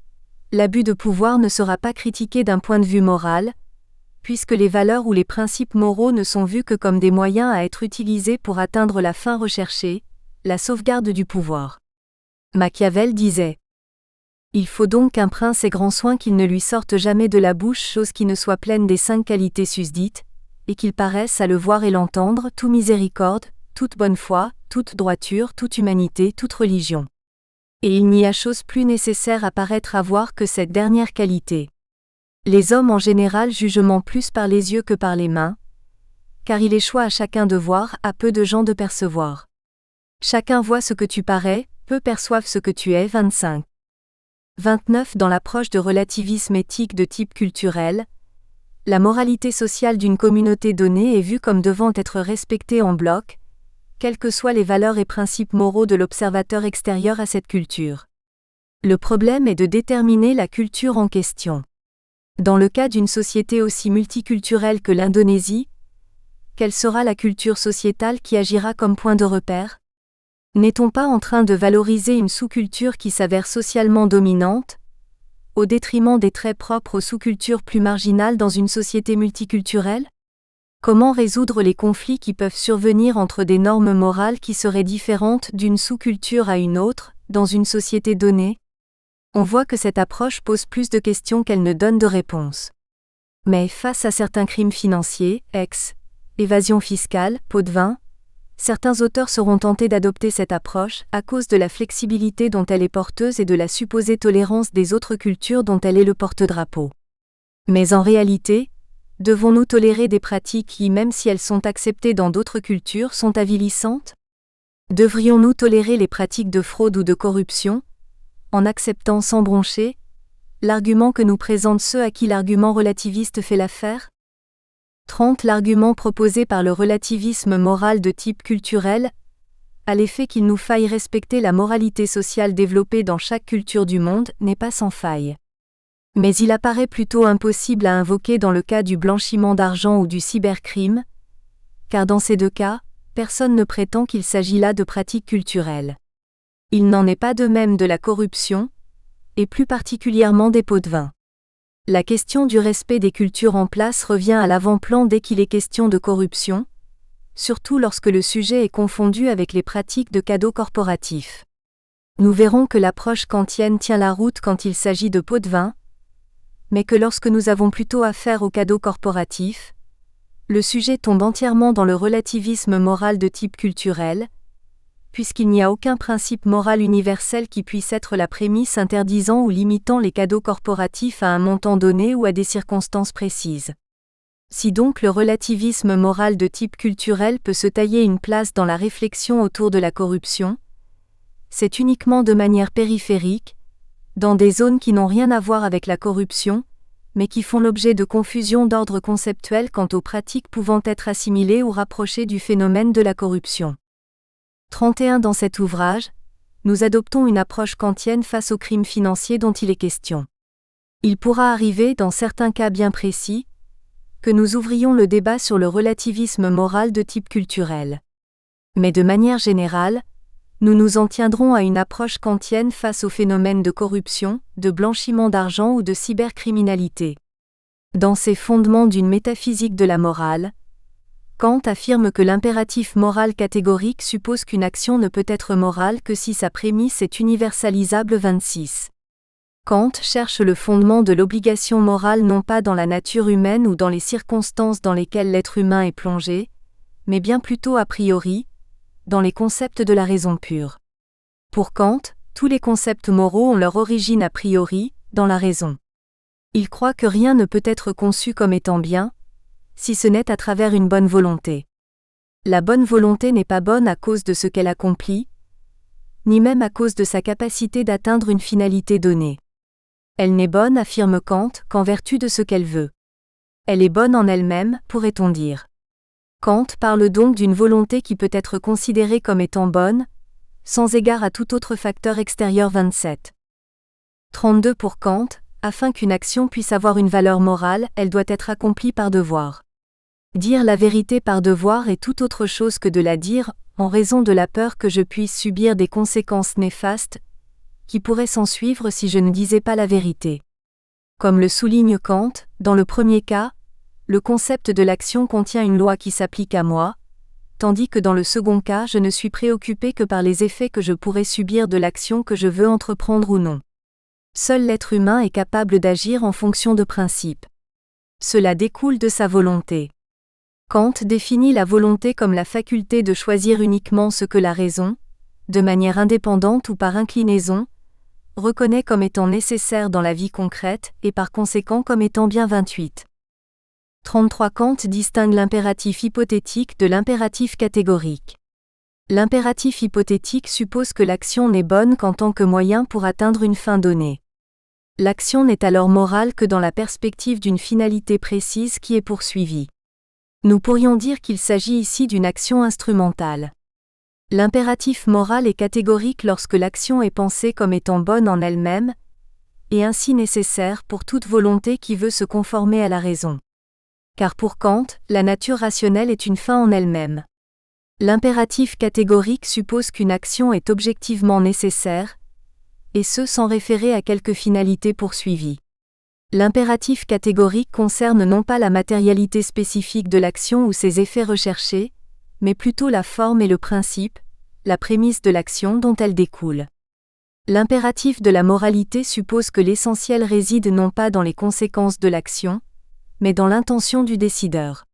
l'abus de pouvoir ne sera pas critiqué d'un point de vue moral, puisque les valeurs ou les principes moraux ne sont vus que comme des moyens à être utilisés pour atteindre la fin recherchée, la sauvegarde du pouvoir. Machiavel disait : il faut donc qu'un prince ait grand soin qu'il ne lui sorte jamais de la bouche chose qui ne soit pleine des 5 qualités susdites, et qu'il paraisse à le voir et l'entendre tout miséricorde, toute bonne foi, toute droiture, toute humanité, toute religion. Et il n'y a chose plus nécessaire à paraître avoir que cette dernière qualité. Les hommes en général jugent plus par les yeux que par les mains, car il échoit à chacun de voir, à peu de gens de percevoir. Chacun voit ce que tu parais, peu perçoivent ce que tu es. 25. 29. Dans l'approche de relativisme éthique de type culturel, la moralité sociale d'une communauté donnée est vue comme devant être respectée en bloc, quelles que soient les valeurs et principes moraux de l'observateur extérieur à cette culture. Le problème est de déterminer la culture en question. Dans le cas d'une société aussi multiculturelle que l'Indonésie, quelle sera la culture sociétale qui agira comme point de repère ? N'est-on pas en train de valoriser une sous-culture qui s'avère socialement dominante, au détriment des traits propres aux sous-cultures plus marginales dans une société multiculturelle ? Comment résoudre les conflits qui peuvent survenir entre des normes morales qui seraient différentes d'une sous-culture à une autre, dans une société donnée ? On voit que cette approche pose plus de questions qu'elle ne donne de réponses. Mais face à certains crimes financiers, évasion fiscale, pot de vin, certains auteurs seront tentés d'adopter cette approche à cause de la flexibilité dont elle est porteuse et de la supposée tolérance des autres cultures dont elle est le porte-drapeau. Mais en réalité, devons-nous tolérer des pratiques qui, même si elles sont acceptées dans d'autres cultures, sont avilissantes ? Devrions-nous tolérer les pratiques de fraude ou de corruption, en acceptant sans broncher l'argument que nous présentent ceux à qui l'argument relativiste fait l'affaire ? 30. L'argument proposé par le relativisme moral de type culturel à l'effet qu'il nous faille respecter la moralité sociale développée dans chaque culture du monde n'est pas sans faille. Mais il apparaît plutôt impossible à invoquer dans le cas du blanchiment d'argent ou du cybercrime, car dans ces deux cas, personne ne prétend qu'il s'agit là de pratiques culturelles. Il n'en est pas de même de la corruption, et plus particulièrement des pots de vin. La question du respect des cultures en place revient à l'avant-plan dès qu'il est question de corruption, surtout lorsque le sujet est confondu avec les pratiques de cadeaux corporatifs. Nous verrons que l'approche kantienne tient la route quand il s'agit de pots de vin, mais que lorsque nous avons plutôt affaire aux cadeaux corporatifs, le sujet tombe entièrement dans le relativisme moral de type culturel, puisqu'il n'y a aucun principe moral universel qui puisse être la prémisse interdisant ou limitant les cadeaux corporatifs à un montant donné ou à des circonstances précises. Si donc le relativisme moral de type culturel peut se tailler une place dans la réflexion autour de la corruption, c'est uniquement de manière périphérique, dans des zones qui n'ont rien à voir avec la corruption, mais qui font l'objet de confusions d'ordre conceptuel quant aux pratiques pouvant être assimilées ou rapprochées du phénomène de la corruption. 31 Dans cet ouvrage, nous adoptons une approche kantienne face aux crimes financiers dont il est question. Il pourra arriver, dans certains cas bien précis, que nous ouvrions le débat sur le relativisme moral de type culturel. Mais de manière générale, nous nous en tiendrons à une approche kantienne face aux phénomènes de corruption, de blanchiment d'argent ou de cybercriminalité. Dans ses fondements d'une métaphysique de la morale, Kant affirme que l'impératif moral catégorique suppose qu'une action ne peut être morale que si sa prémisse est universalisable. 26. Kant cherche le fondement de l'obligation morale non pas dans la nature humaine ou dans les circonstances dans lesquelles l'être humain est plongé, mais bien plutôt a priori, dans les concepts de la raison pure. Pour Kant, tous les concepts moraux ont leur origine a priori, dans la raison. Il croit que rien ne peut être conçu comme étant bien, si ce n'est à travers une bonne volonté. La bonne volonté n'est pas bonne à cause de ce qu'elle accomplit, ni même à cause de sa capacité d'atteindre une finalité donnée. Elle n'est bonne, affirme Kant, qu'en vertu de ce qu'elle veut. Elle est bonne en elle-même, pourrait-on dire. Kant parle donc d'une volonté qui peut être considérée comme étant bonne, sans égard à tout autre facteur extérieur. 27. 32 Pour Kant, afin qu'une action puisse avoir une valeur morale, elle doit être accomplie par devoir. Dire la vérité par devoir est tout autre chose que de la dire, en raison de la peur que je puisse subir des conséquences néfastes, qui pourraient s'ensuivre si je ne disais pas la vérité. Comme le souligne Kant, dans le premier cas, le concept de l'action contient une loi qui s'applique à moi, tandis que dans le second cas je ne suis préoccupé que par les effets que je pourrais subir de l'action que je veux entreprendre ou non. Seul l'être humain est capable d'agir en fonction de principes. Cela découle de sa volonté. Kant définit la volonté comme la faculté de choisir uniquement ce que la raison, de manière indépendante ou par inclinaison, reconnaît comme étant nécessaire dans la vie concrète et par conséquent comme étant bien. 28. 33 Kant distingue l'impératif hypothétique de l'impératif catégorique. L'impératif hypothétique suppose que l'action n'est bonne qu'en tant que moyen pour atteindre une fin donnée. L'action n'est alors morale que dans la perspective d'une finalité précise qui est poursuivie. Nous pourrions dire qu'il s'agit ici d'une action instrumentale. L'impératif moral est catégorique lorsque l'action est pensée comme étant bonne en elle-même, et ainsi nécessaire pour toute volonté qui veut se conformer à la raison. Car pour Kant, la nature rationnelle est une fin en elle-même. L'impératif catégorique suppose qu'une action est objectivement nécessaire, et ce sans référer à quelque finalité poursuivie. L'impératif catégorique concerne non pas la matérialité spécifique de l'action ou ses effets recherchés, mais plutôt la forme et le principe, la prémisse de l'action dont elle découle. L'impératif de la moralité suppose que l'essentiel réside non pas dans les conséquences de l'action, mais dans l'intention du décideur.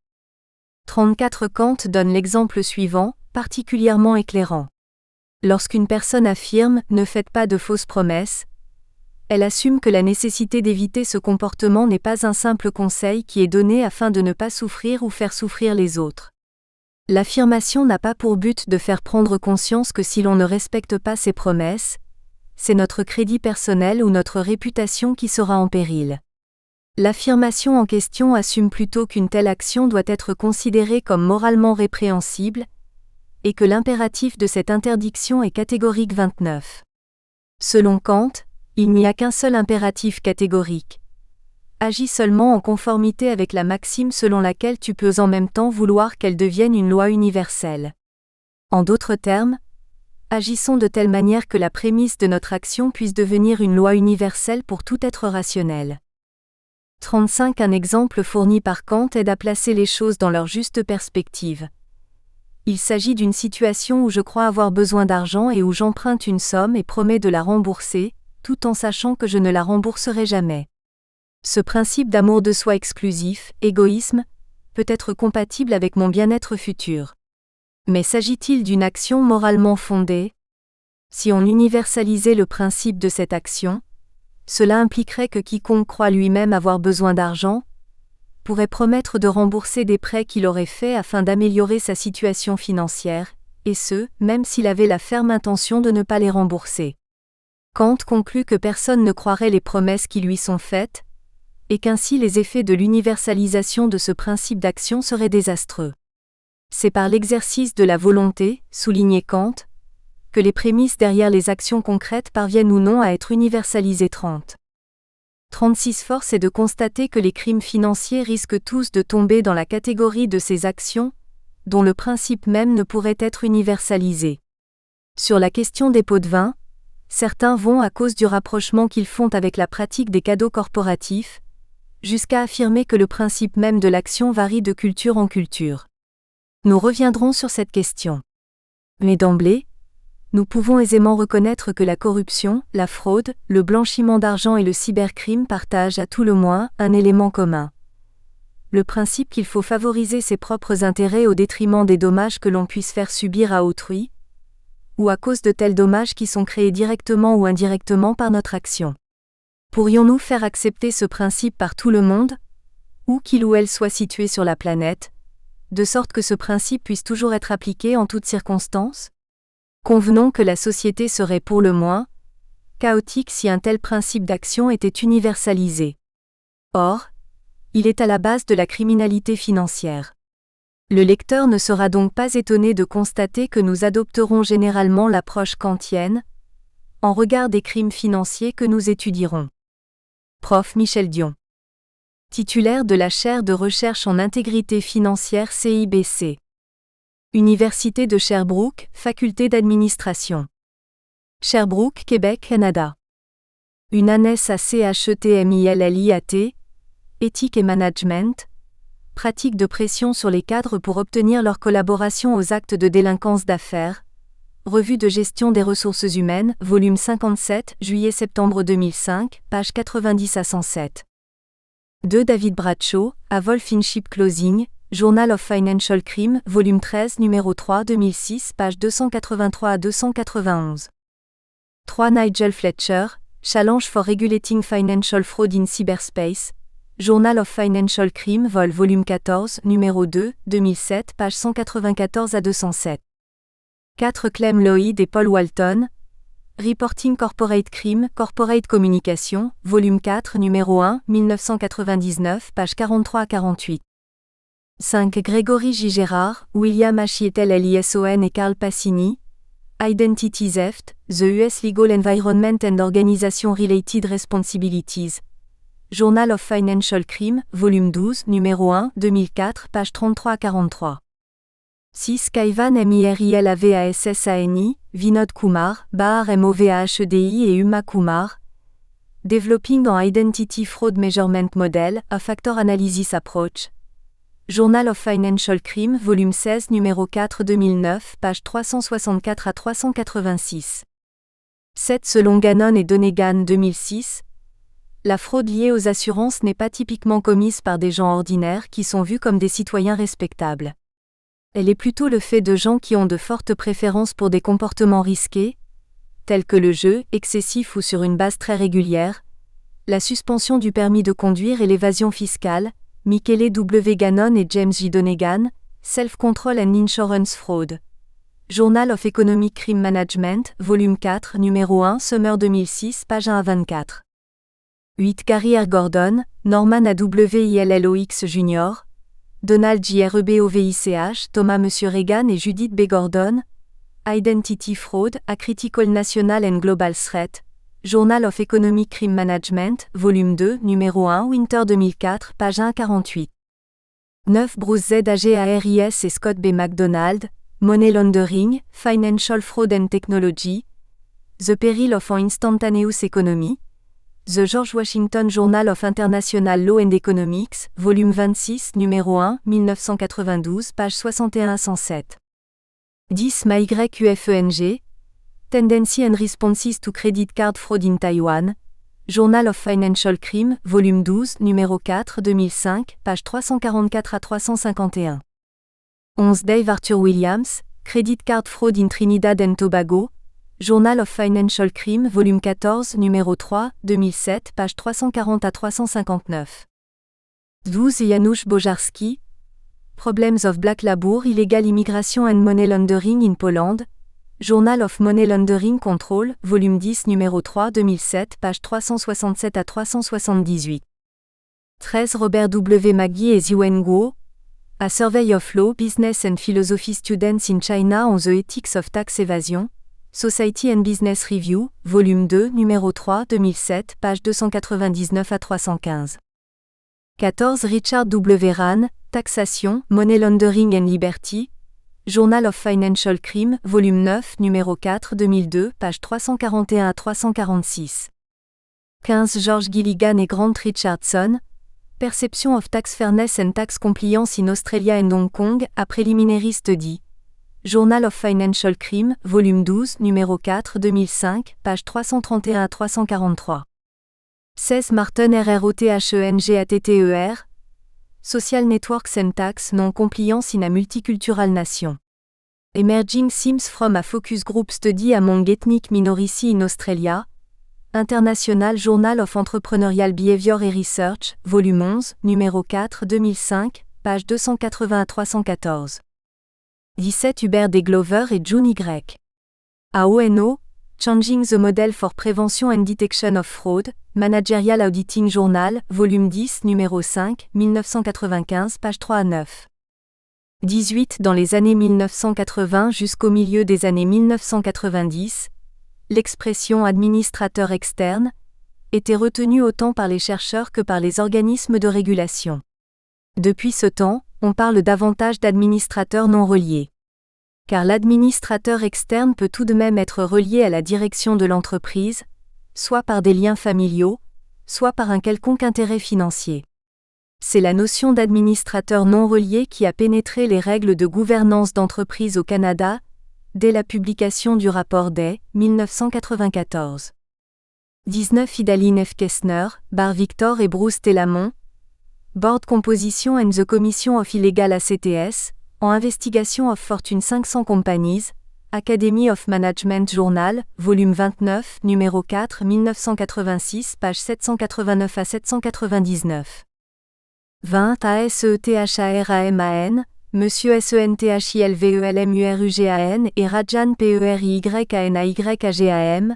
34 Kant donne l'exemple suivant, particulièrement éclairant. Lorsqu'une personne affirme « ne faites pas de fausses promesses », elle assume que la nécessité d'éviter ce comportement n'est pas un simple conseil qui est donné afin de ne pas souffrir ou faire souffrir les autres. L'affirmation n'a pas pour but de faire prendre conscience que si l'on ne respecte pas ses promesses, c'est notre crédit personnel ou notre réputation qui sera en péril. L'affirmation en question assume plutôt qu'une telle action doit être considérée comme moralement répréhensible, et que l'impératif de cette interdiction est catégorique. 29. Selon Kant, il n'y a qu'un seul impératif catégorique, Agis seulement en conformité avec la maxime selon laquelle tu peux en même temps vouloir qu'elle devienne une loi universelle. En d'autres termes, agissons de telle manière que la prémisse de notre action puisse devenir une loi universelle pour tout être rationnel. 35 Un exemple fourni par Kant aide à placer les choses dans leur juste perspective. Il s'agit d'une situation où je crois avoir besoin d'argent et où j'emprunte une somme et promets de la rembourser, tout en sachant que je ne la rembourserai jamais. Ce principe d'amour de soi exclusif, égoïsme, peut être compatible avec mon bien-être futur. Mais s'agit-il d'une action moralement fondée ? Si on universalisait le principe de cette action, cela impliquerait que quiconque croit lui-même avoir besoin d'argent pourrait promettre de rembourser des prêts qu'il aurait faits afin d'améliorer sa situation financière, et ce, même s'il avait la ferme intention de ne pas les rembourser. Kant conclut que personne ne croirait les promesses qui lui sont faites, et qu'ainsi les effets de l'universalisation de ce principe d'action seraient désastreux. C'est par l'exercice de la volonté, soulignait Kant, que les prémices derrière les actions concrètes parviennent ou non à être universalisées. 36 Force est de constater que les crimes financiers risquent tous de tomber dans la catégorie de ces actions, dont le principe même ne pourrait être universalisé. Sur la question des pots de vin, certains vont à cause du rapprochement qu'ils font avec la pratique des cadeaux corporatifs, jusqu'à affirmer que le principe même de l'action varie de culture en culture. Nous reviendrons sur cette question. Mais d'emblée, nous pouvons aisément reconnaître que la corruption, la fraude, le blanchiment d'argent et le cybercrime partagent à tout le moins un élément commun. Le principe qu'il faut favoriser ses propres intérêts au détriment des dommages que l'on puisse faire subir à autrui, ou à cause de tels dommages qui sont créés directement ou indirectement par notre action. Pourrions-nous faire accepter ce principe par tout le monde, où qu'il ou elle soit situé sur la planète, de sorte que ce principe puisse toujours être appliqué en toutes circonstances ? Convenons que la société serait pour le moins chaotique si un tel principe d'action était universalisé. Or, il est à la base de la criminalité financière. Le lecteur ne sera donc pas étonné de constater que nous adopterons généralement l'approche kantienne, en regard des crimes financiers que nous étudierons. Prof. Michel Dion. Titulaire de la chaire de recherche en intégrité financière CIBC. Université de Sherbrooke, faculté d'administration. Sherbrooke, Québec, Canada. Une ANES à CHETMILLIAT, éthique et management, pratique de pression sur les cadres pour obtenir leur collaboration aux actes de délinquance d'affaires, Revue de gestion des ressources humaines, volume 57, juillet-septembre 2005, page 90 à 107. 2 David Bradshaw, A Wolf in Sheep Clothing, Journal of Financial Crime, volume 13, numéro 3, 2006, page 283 à 291. 3 Nigel Fletcher, Challenge for Regulating Financial Fraud in Cyberspace, Journal of Financial Crime, volume 14, numéro 2, 2007, page 194 à 207. 4 Clem Lloyd et Paul Walton, Reporting Corporate Crime, Corporate Communication, volume 4, numéro 1, 1999, page 43 à 48. 5 Grégory J. Gérard, William Achietel Lison et Carl Passini, Identity Theft, The US Legal Environment and Organization Related Responsibilities, Journal of Financial Crime, volume 12, numéro 1, 2004, page 33 à 43. 6 Kaivan Mirilavassani, Vinod Kumar, Bahar Movahedi et Uma Kumar, Developing an Identity Fraud Measurement Model, a Factor Analysis Approach, Journal of Financial Crime, volume 16, numéro 4, 2009, page 364 à 386. 7 Selon Gannon et Donegan 2006, la fraude liée aux assurances n'est pas typiquement commise par des gens ordinaires qui sont vus comme des citoyens respectables. Elle est plutôt le fait de gens qui ont de fortes préférences pour des comportements risqués, tels que le jeu, excessif ou sur une base très régulière, la suspension du permis de conduire et l'évasion fiscale, Michele W. Gannon et James J. Donegan, Self-Control and Insurance Fraud. Journal of Economic Crime Management, volume 4, numéro 1, Summer 2006, page 1 à 24. 8 Gary R. Gordon, Norman A. Willlox Jr., Donald J. Rebovich, Thomas M. Reagan et Judith B. Gordon, Identity Fraud, A Critical National and Global Threat, Journal of Economic Crime Management, volume 2, numéro 1, Winter 2004, page 148. 9 Bruce Z. AGARIS et Scott B. McDonald, Money Laundering, Financial Fraud and Technology, The Peril of an Instantaneous Economy, The George Washington Journal of International Law and Economics, volume 26, numéro 1, 1992, page 61-107. 10 MYUFENG, Tendency and Responses to Credit Card Fraud in Taiwan, Journal of Financial Crime, volume 12, numéro 4, 2005, page 344 à 351. 11 Dave Arthur Williams, Credit Card Fraud in Trinidad and Tobago, Journal of Financial Crime, volume 14, numéro 3, 2007, page 340 à 359. 12 Janusz Bojarski, Problems of Black Labour, Illegal Immigration and Money Laundering in Poland, Journal of Money Laundering Control, volume 10, numéro 3, 2007, page 367 à 378. 13 Robert W. McGee et Ziwen Guo, A Survey of Law, Business and Philosophy Students in China on the Ethics of Tax Evasion, Society and Business Review, volume 2, numéro 3, 2007, page 299 à 315. 14 Richard W. Rahn, Taxation, Money Laundering and Liberty, Journal of Financial Crime, volume 9, numéro 4, 2002, page 341 à 346. 15 George Gilligan et Grant Richardson, Perception of Tax Fairness and Tax Compliance in Australia and Hong Kong, a Preliminary Study, Journal of Financial Crime, volume 12, numéro 4, 2005, page 331 à 343. 16 Martin RROTHENGATTER, Social Networks and Tax Non-Compliance in a Multicultural Nation. Emerging Themes from a Focus Group Study Among Ethnic Minorities in Australia, International Journal of Entrepreneurial Behavior and Research, volume 11, numéro 4, 2005, page 280 à 314. 17 Hubert D. Glover et June Y. A ONO, Changing the Model for Prevention and Detection of Fraud, Managerial Auditing Journal, volume 10, numéro 5, 1995, page 3 à 9. 18 Dans les années 1980 jusqu'au milieu des années 1990, l'expression « administrateur externe » était retenue autant par les chercheurs que par les organismes de régulation. Depuis ce temps, on parle davantage d'administrateur non relié. Car l'administrateur externe peut tout de même être relié à la direction de l'entreprise, soit par des liens familiaux, soit par un quelconque intérêt financier. C'est la notion d'administrateur non relié qui a pénétré les règles de gouvernance d'entreprise au Canada, dès la publication du rapport Day, 1994. 19 Idaline F. Kessner, Bar Victor et Bruce Telamon, Board Composition and the Commission of Illegal ACTS, en Investigation of Fortune 500 Companies, Academy of Management Journal, volume 29, numéro 4, 1986, page 789 à 799. 20 ASETHARAMAN, Monsieur SENTHILVELMURUGAN et Rajan PERIYANAYAGAM,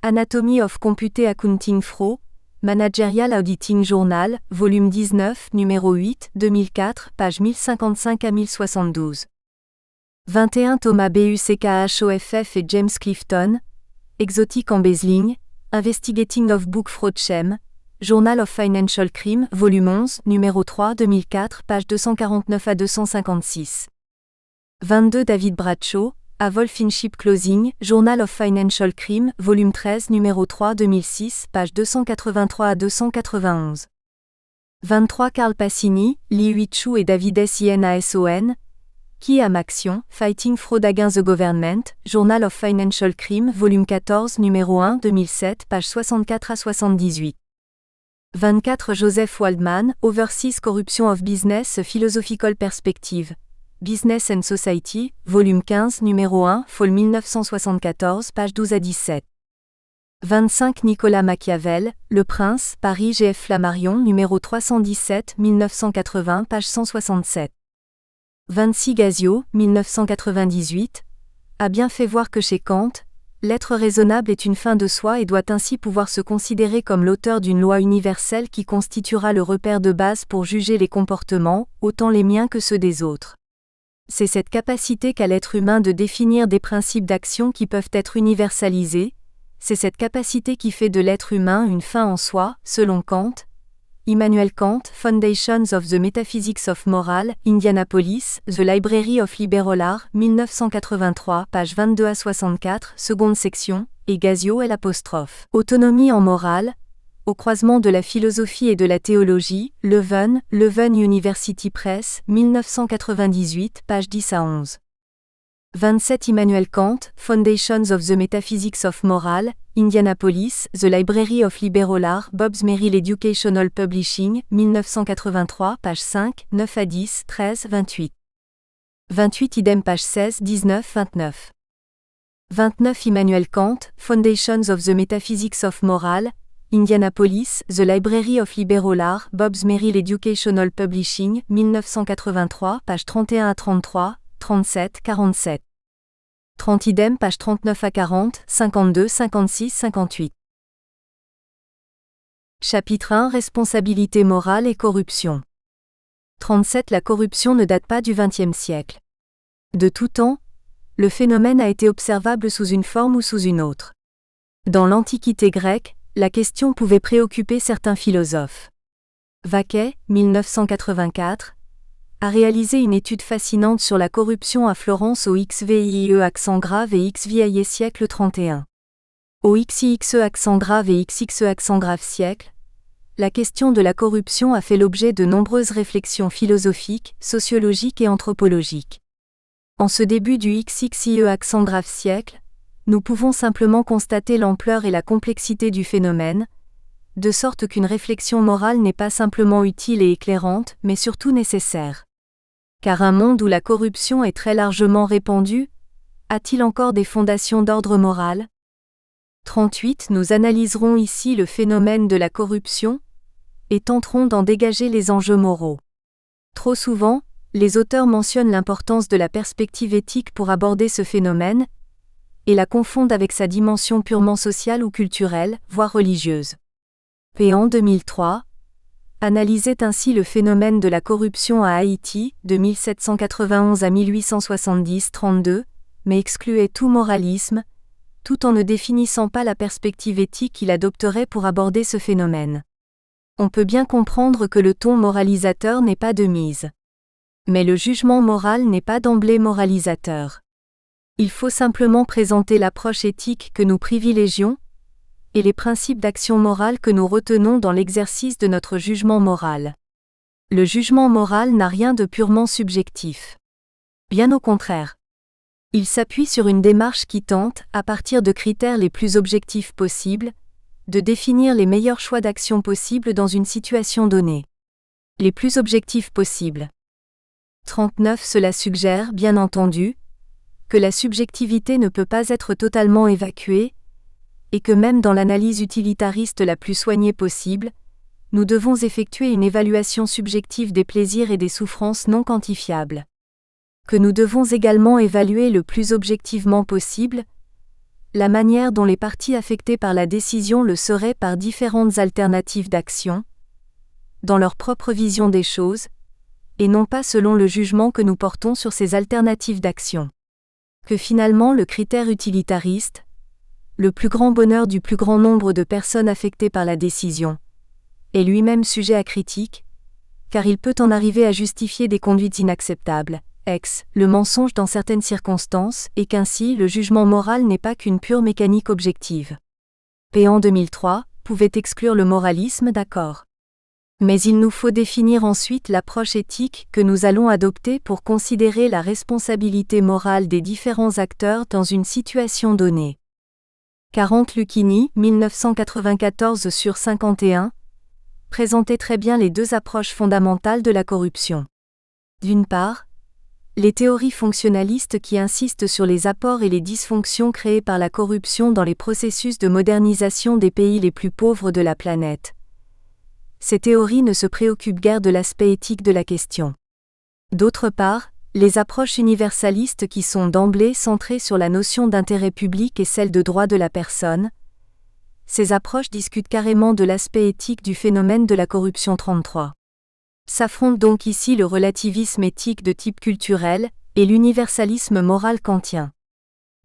Anatomy of Computed Accounting Fraud, Managerial Auditing Journal, volume 19, numéro 8, 2004, page 1055 à 1072. 21 Thomas BUCKHOFF et James Clifton, Exotic Embezzling, Investigating of Book Fraud Scheme, Journal of Financial Crime, volume 11, numéro 3, 2004, page 249 à 256. 22 David Bradshaw, A Wolf-in-Ship Closing, Journal of Financial Crime, volume 13, numéro 3, 2006, page 283 à 291. 23 Carl Passini, Li Huichu et David SINASON, Qui am Action, Fighting Fraud Against the Government, Journal of Financial Crime, volume 14, numéro 1, 2007, page 64 à 78. 24 Joseph Waldman, Overseas Corruption of Business Philosophical Perspective, Business and Society, volume 15, numéro 1, fall 1974, page 12 à 17. 25 Nicolas Machiavel, Le Prince, Paris G.F. Flammarion, numéro 317, 1980, page 167. 26 Gazio, 1998, a bien fait voir que chez Kant, l'être raisonnable est une fin de soi et doit ainsi pouvoir se considérer comme l'auteur d'une loi universelle qui constituera le repère de base pour juger les comportements, autant les miens que ceux des autres. C'est cette capacité qu'a l'être humain de définir des principes d'action qui peuvent être universalisés, c'est cette capacité qui fait de l'être humain une fin en soi, selon Kant. Immanuel Kant, Foundations of the Metaphysics of Moral, Indianapolis, The Library of Liberal Art, 1983, pages 22 à 64, seconde section, Egasio L'. Autonomie en morale, au croisement de la philosophie et de la théologie, Leuven University Press, 1998, pages 10 à 11. 27 Immanuel Kant, Foundations of the Metaphysics of Moral, Indianapolis, The Library of Liberal Art, Bobbs Merrill Educational Publishing, 1983, pages 5, 9 à 10, 13, 28. 28 idem page 16, 19, 29. 29 Immanuel Kant, Foundations of the Metaphysics of Moral, Indianapolis, The Library of Liberal Art, Bobbs Merrill Educational Publishing, 1983, pages 31 à 33, 37, 47. 30 idem pages 39 à 40, 52, 56, 58. Chapitre 1 Responsabilité morale et corruption. 37 La corruption ne date pas du XXe siècle. De tout temps, le phénomène a été observable sous une forme ou sous une autre. Dans l'Antiquité grecque, la question pouvait préoccuper certains philosophes. Vaquet, 1984, a réalisé une étude fascinante sur la corruption à Florence au XVIIe accent grave et XVIIe siècle 31. Au XIXe accent grave et XXe accent grave siècle, la question de la corruption a fait l'objet de nombreuses réflexions philosophiques, sociologiques et anthropologiques. En ce début du XXIe accent grave siècle, nous pouvons simplement constater l'ampleur et la complexité du phénomène, de sorte qu'une réflexion morale n'est pas simplement utile et éclairante, mais surtout nécessaire. Car un monde où la corruption est très largement répandue, a-t-il encore des fondations d'ordre moral ? 38 Nous analyserons ici le phénomène de la corruption, et tenterons d'en dégager les enjeux moraux. Trop souvent, les auteurs mentionnent l'importance de la perspective éthique pour aborder ce phénomène, et la confondent avec sa dimension purement sociale ou culturelle, voire religieuse. Péan 2003 analysait ainsi le phénomène de la corruption à Haïti, de 1791 à 1870-32, mais excluait tout moralisme, tout en ne définissant pas la perspective éthique qu'il adopterait pour aborder ce phénomène. On peut bien comprendre que le ton moralisateur n'est pas de mise. Mais le jugement moral n'est pas d'emblée moralisateur. Il faut simplement présenter l'approche éthique que nous privilégions, et les principes d'action morale que nous retenons dans l'exercice de notre jugement moral. Le jugement moral n'a rien de purement subjectif. Bien au contraire. Il s'appuie sur une démarche qui tente, à partir de critères les plus objectifs possibles, de définir les meilleurs choix d'action possibles dans une situation donnée. Les plus objectifs possibles. 39 Cela suggère, bien entendu, que la subjectivité ne peut pas être totalement évacuée, et que même dans l'analyse utilitariste la plus soignée possible, nous devons effectuer une évaluation subjective des plaisirs et des souffrances non quantifiables. Que nous devons également évaluer le plus objectivement possible la manière dont les parties affectées par la décision le seraient par différentes alternatives d'action, dans leur propre vision des choses, et non pas selon le jugement que nous portons sur ces alternatives d'action. Que finalement le critère utilitariste, le plus grand bonheur du plus grand nombre de personnes affectées par la décision, est lui-même sujet à critique, car il peut en arriver à justifier des conduites inacceptables, le mensonge dans certaines circonstances, et qu'ainsi le jugement moral n'est pas qu'une pure mécanique objective. Péan 2003 pouvait exclure le moralisme, d'accord. Mais il nous faut définir ensuite l'approche éthique que nous allons adopter pour considérer la responsabilité morale des différents acteurs dans une situation donnée. 40 Lucchini, 1994/51, présentait très bien les deux approches fondamentales de la corruption. D'une part, les théories fonctionnalistes qui insistent sur les apports et les dysfonctions créées par la corruption dans les processus de modernisation des pays les plus pauvres de la planète. Ces théories ne se préoccupent guère de l'aspect éthique de la question. D'autre part, les approches universalistes qui sont d'emblée centrées sur la notion d'intérêt public et celle de droit de la personne. Ces approches discutent carrément de l'aspect éthique du phénomène de la corruption 33. S'affrontent donc ici le relativisme éthique de type culturel et l'universalisme moral kantien.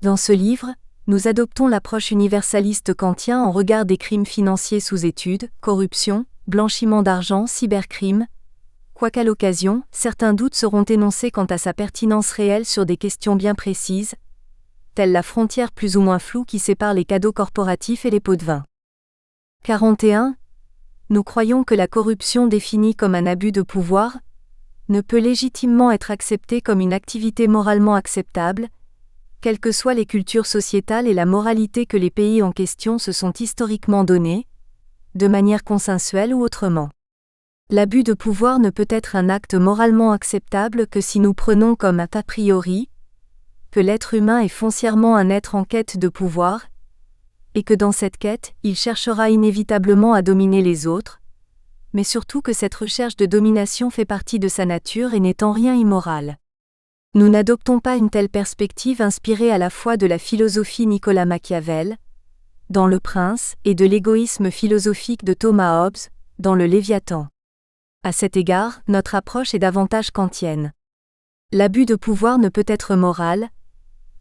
Dans ce livre, nous adoptons l'approche universaliste kantien en regard des crimes financiers sous étude, corruption, blanchiment d'argent, cybercrime. Quoiqu'à l'occasion, certains doutes seront énoncés quant à sa pertinence réelle sur des questions bien précises, telle la frontière plus ou moins floue qui sépare les cadeaux corporatifs et les pots de vin. 41. Nous croyons que la corruption définie comme un abus de pouvoir ne peut légitimement être acceptée comme une activité moralement acceptable, quelles que soient les cultures sociétales et la moralité que les pays en question se sont historiquement donnés, de manière consensuelle ou autrement. L'abus de pouvoir ne peut être un acte moralement acceptable que si nous prenons comme a priori que l'être humain est foncièrement un être en quête de pouvoir, et que dans cette quête, il cherchera inévitablement à dominer les autres, mais surtout que cette recherche de domination fait partie de sa nature et n'est en rien immorale. Nous n'adoptons pas une telle perspective inspirée à la fois de la philosophie Nicolas Machiavel, dans Le Prince, et de l'égoïsme philosophique de Thomas Hobbes, dans Le Léviathan. À cet égard, notre approche est davantage kantienne. L'abus de pouvoir ne peut être moral,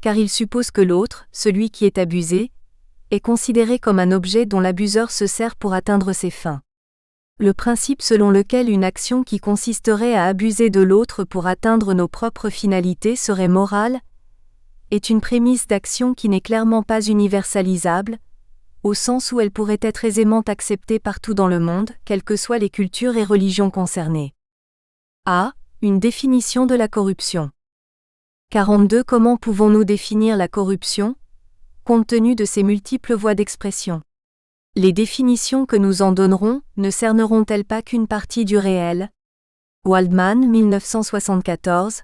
car il suppose que l'autre, celui qui est abusé, est considéré comme un objet dont l'abuseur se sert pour atteindre ses fins. Le principe selon lequel une action qui consisterait à abuser de l'autre pour atteindre nos propres finalités serait morale, est une prémisse d'action qui n'est clairement pas universalisable, au sens où elle pourrait être aisément acceptée partout dans le monde, quelles que soient les cultures et religions concernées. A. Une définition de la corruption. 42. Comment pouvons-nous définir la corruption, compte tenu de ses multiples voies d'expression? Les définitions que nous en donnerons ne cerneront-elles pas qu'une partie du réel? Waldman, 1974,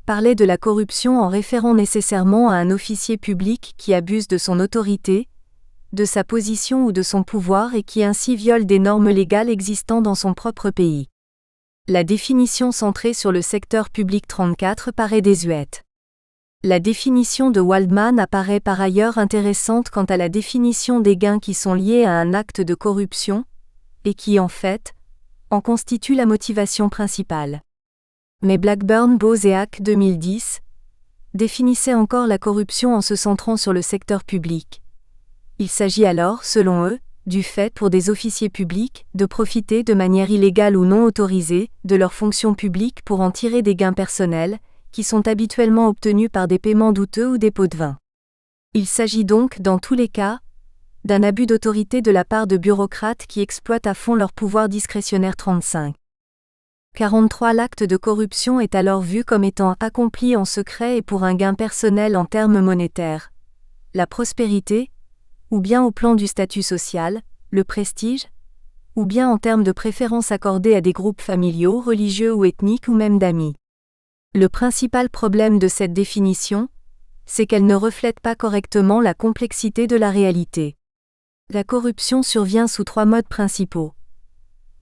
parlait de la corruption en référant nécessairement à un officier public qui abuse de son autorité, de sa position ou de son pouvoir et qui ainsi viole des normes légales existant dans son propre pays. La définition centrée sur le secteur public 34 paraît désuète. La définition de Waldman apparaît par ailleurs intéressante quant à la définition des gains qui sont liés à un acte de corruption, et qui en fait, en constituent la motivation principale. Mais Blackburn, Bose et Hack 2010 définissaient encore la corruption en se centrant sur le secteur public. Il s'agit alors, selon eux, du fait pour des officiers publics de profiter de manière illégale ou non autorisée de leurs fonctions publiques pour en tirer des gains personnels, qui sont habituellement obtenus par des paiements douteux ou des pots de vin. Il s'agit donc, dans tous les cas, d'un abus d'autorité de la part de bureaucrates qui exploitent à fond leur pouvoir discrétionnaire. 35. 43. L'acte de corruption est alors vu comme étant accompli en secret et pour un gain personnel en termes monétaires. La prospérité, ou bien au plan du statut social, le prestige, ou bien en termes de préférence accordée à des groupes familiaux, religieux ou ethniques ou même d'amis. Le principal problème de cette définition, c'est qu'elle ne reflète pas correctement la complexité de la réalité. La corruption survient sous 3 modes principaux.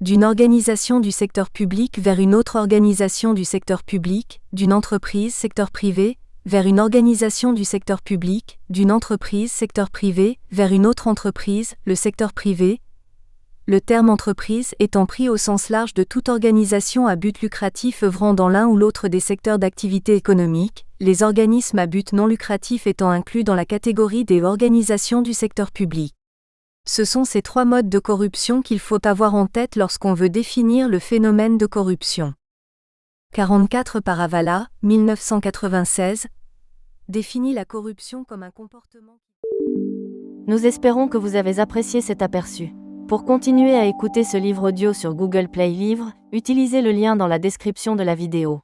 D'une organisation du secteur public vers une autre organisation du secteur public, d'une entreprise secteur privé, vers une organisation du secteur public, d'une entreprise secteur privé, vers une autre entreprise, le secteur privé. Le terme entreprise étant pris au sens large de toute organisation à but lucratif œuvrant dans l'un ou l'autre des secteurs d'activité économique, les organismes à but non lucratif étant inclus dans la catégorie des organisations du secteur public. Ce sont ces 3 modes de corruption qu'il faut avoir en tête lorsqu'on veut définir le phénomène de corruption. 44. Paravala, 1996, définit la corruption comme un comportement. Nous espérons que vous avez apprécié cet aperçu. Pour continuer à écouter ce livre audio sur Google Play Livres, utilisez le lien dans la description de la vidéo.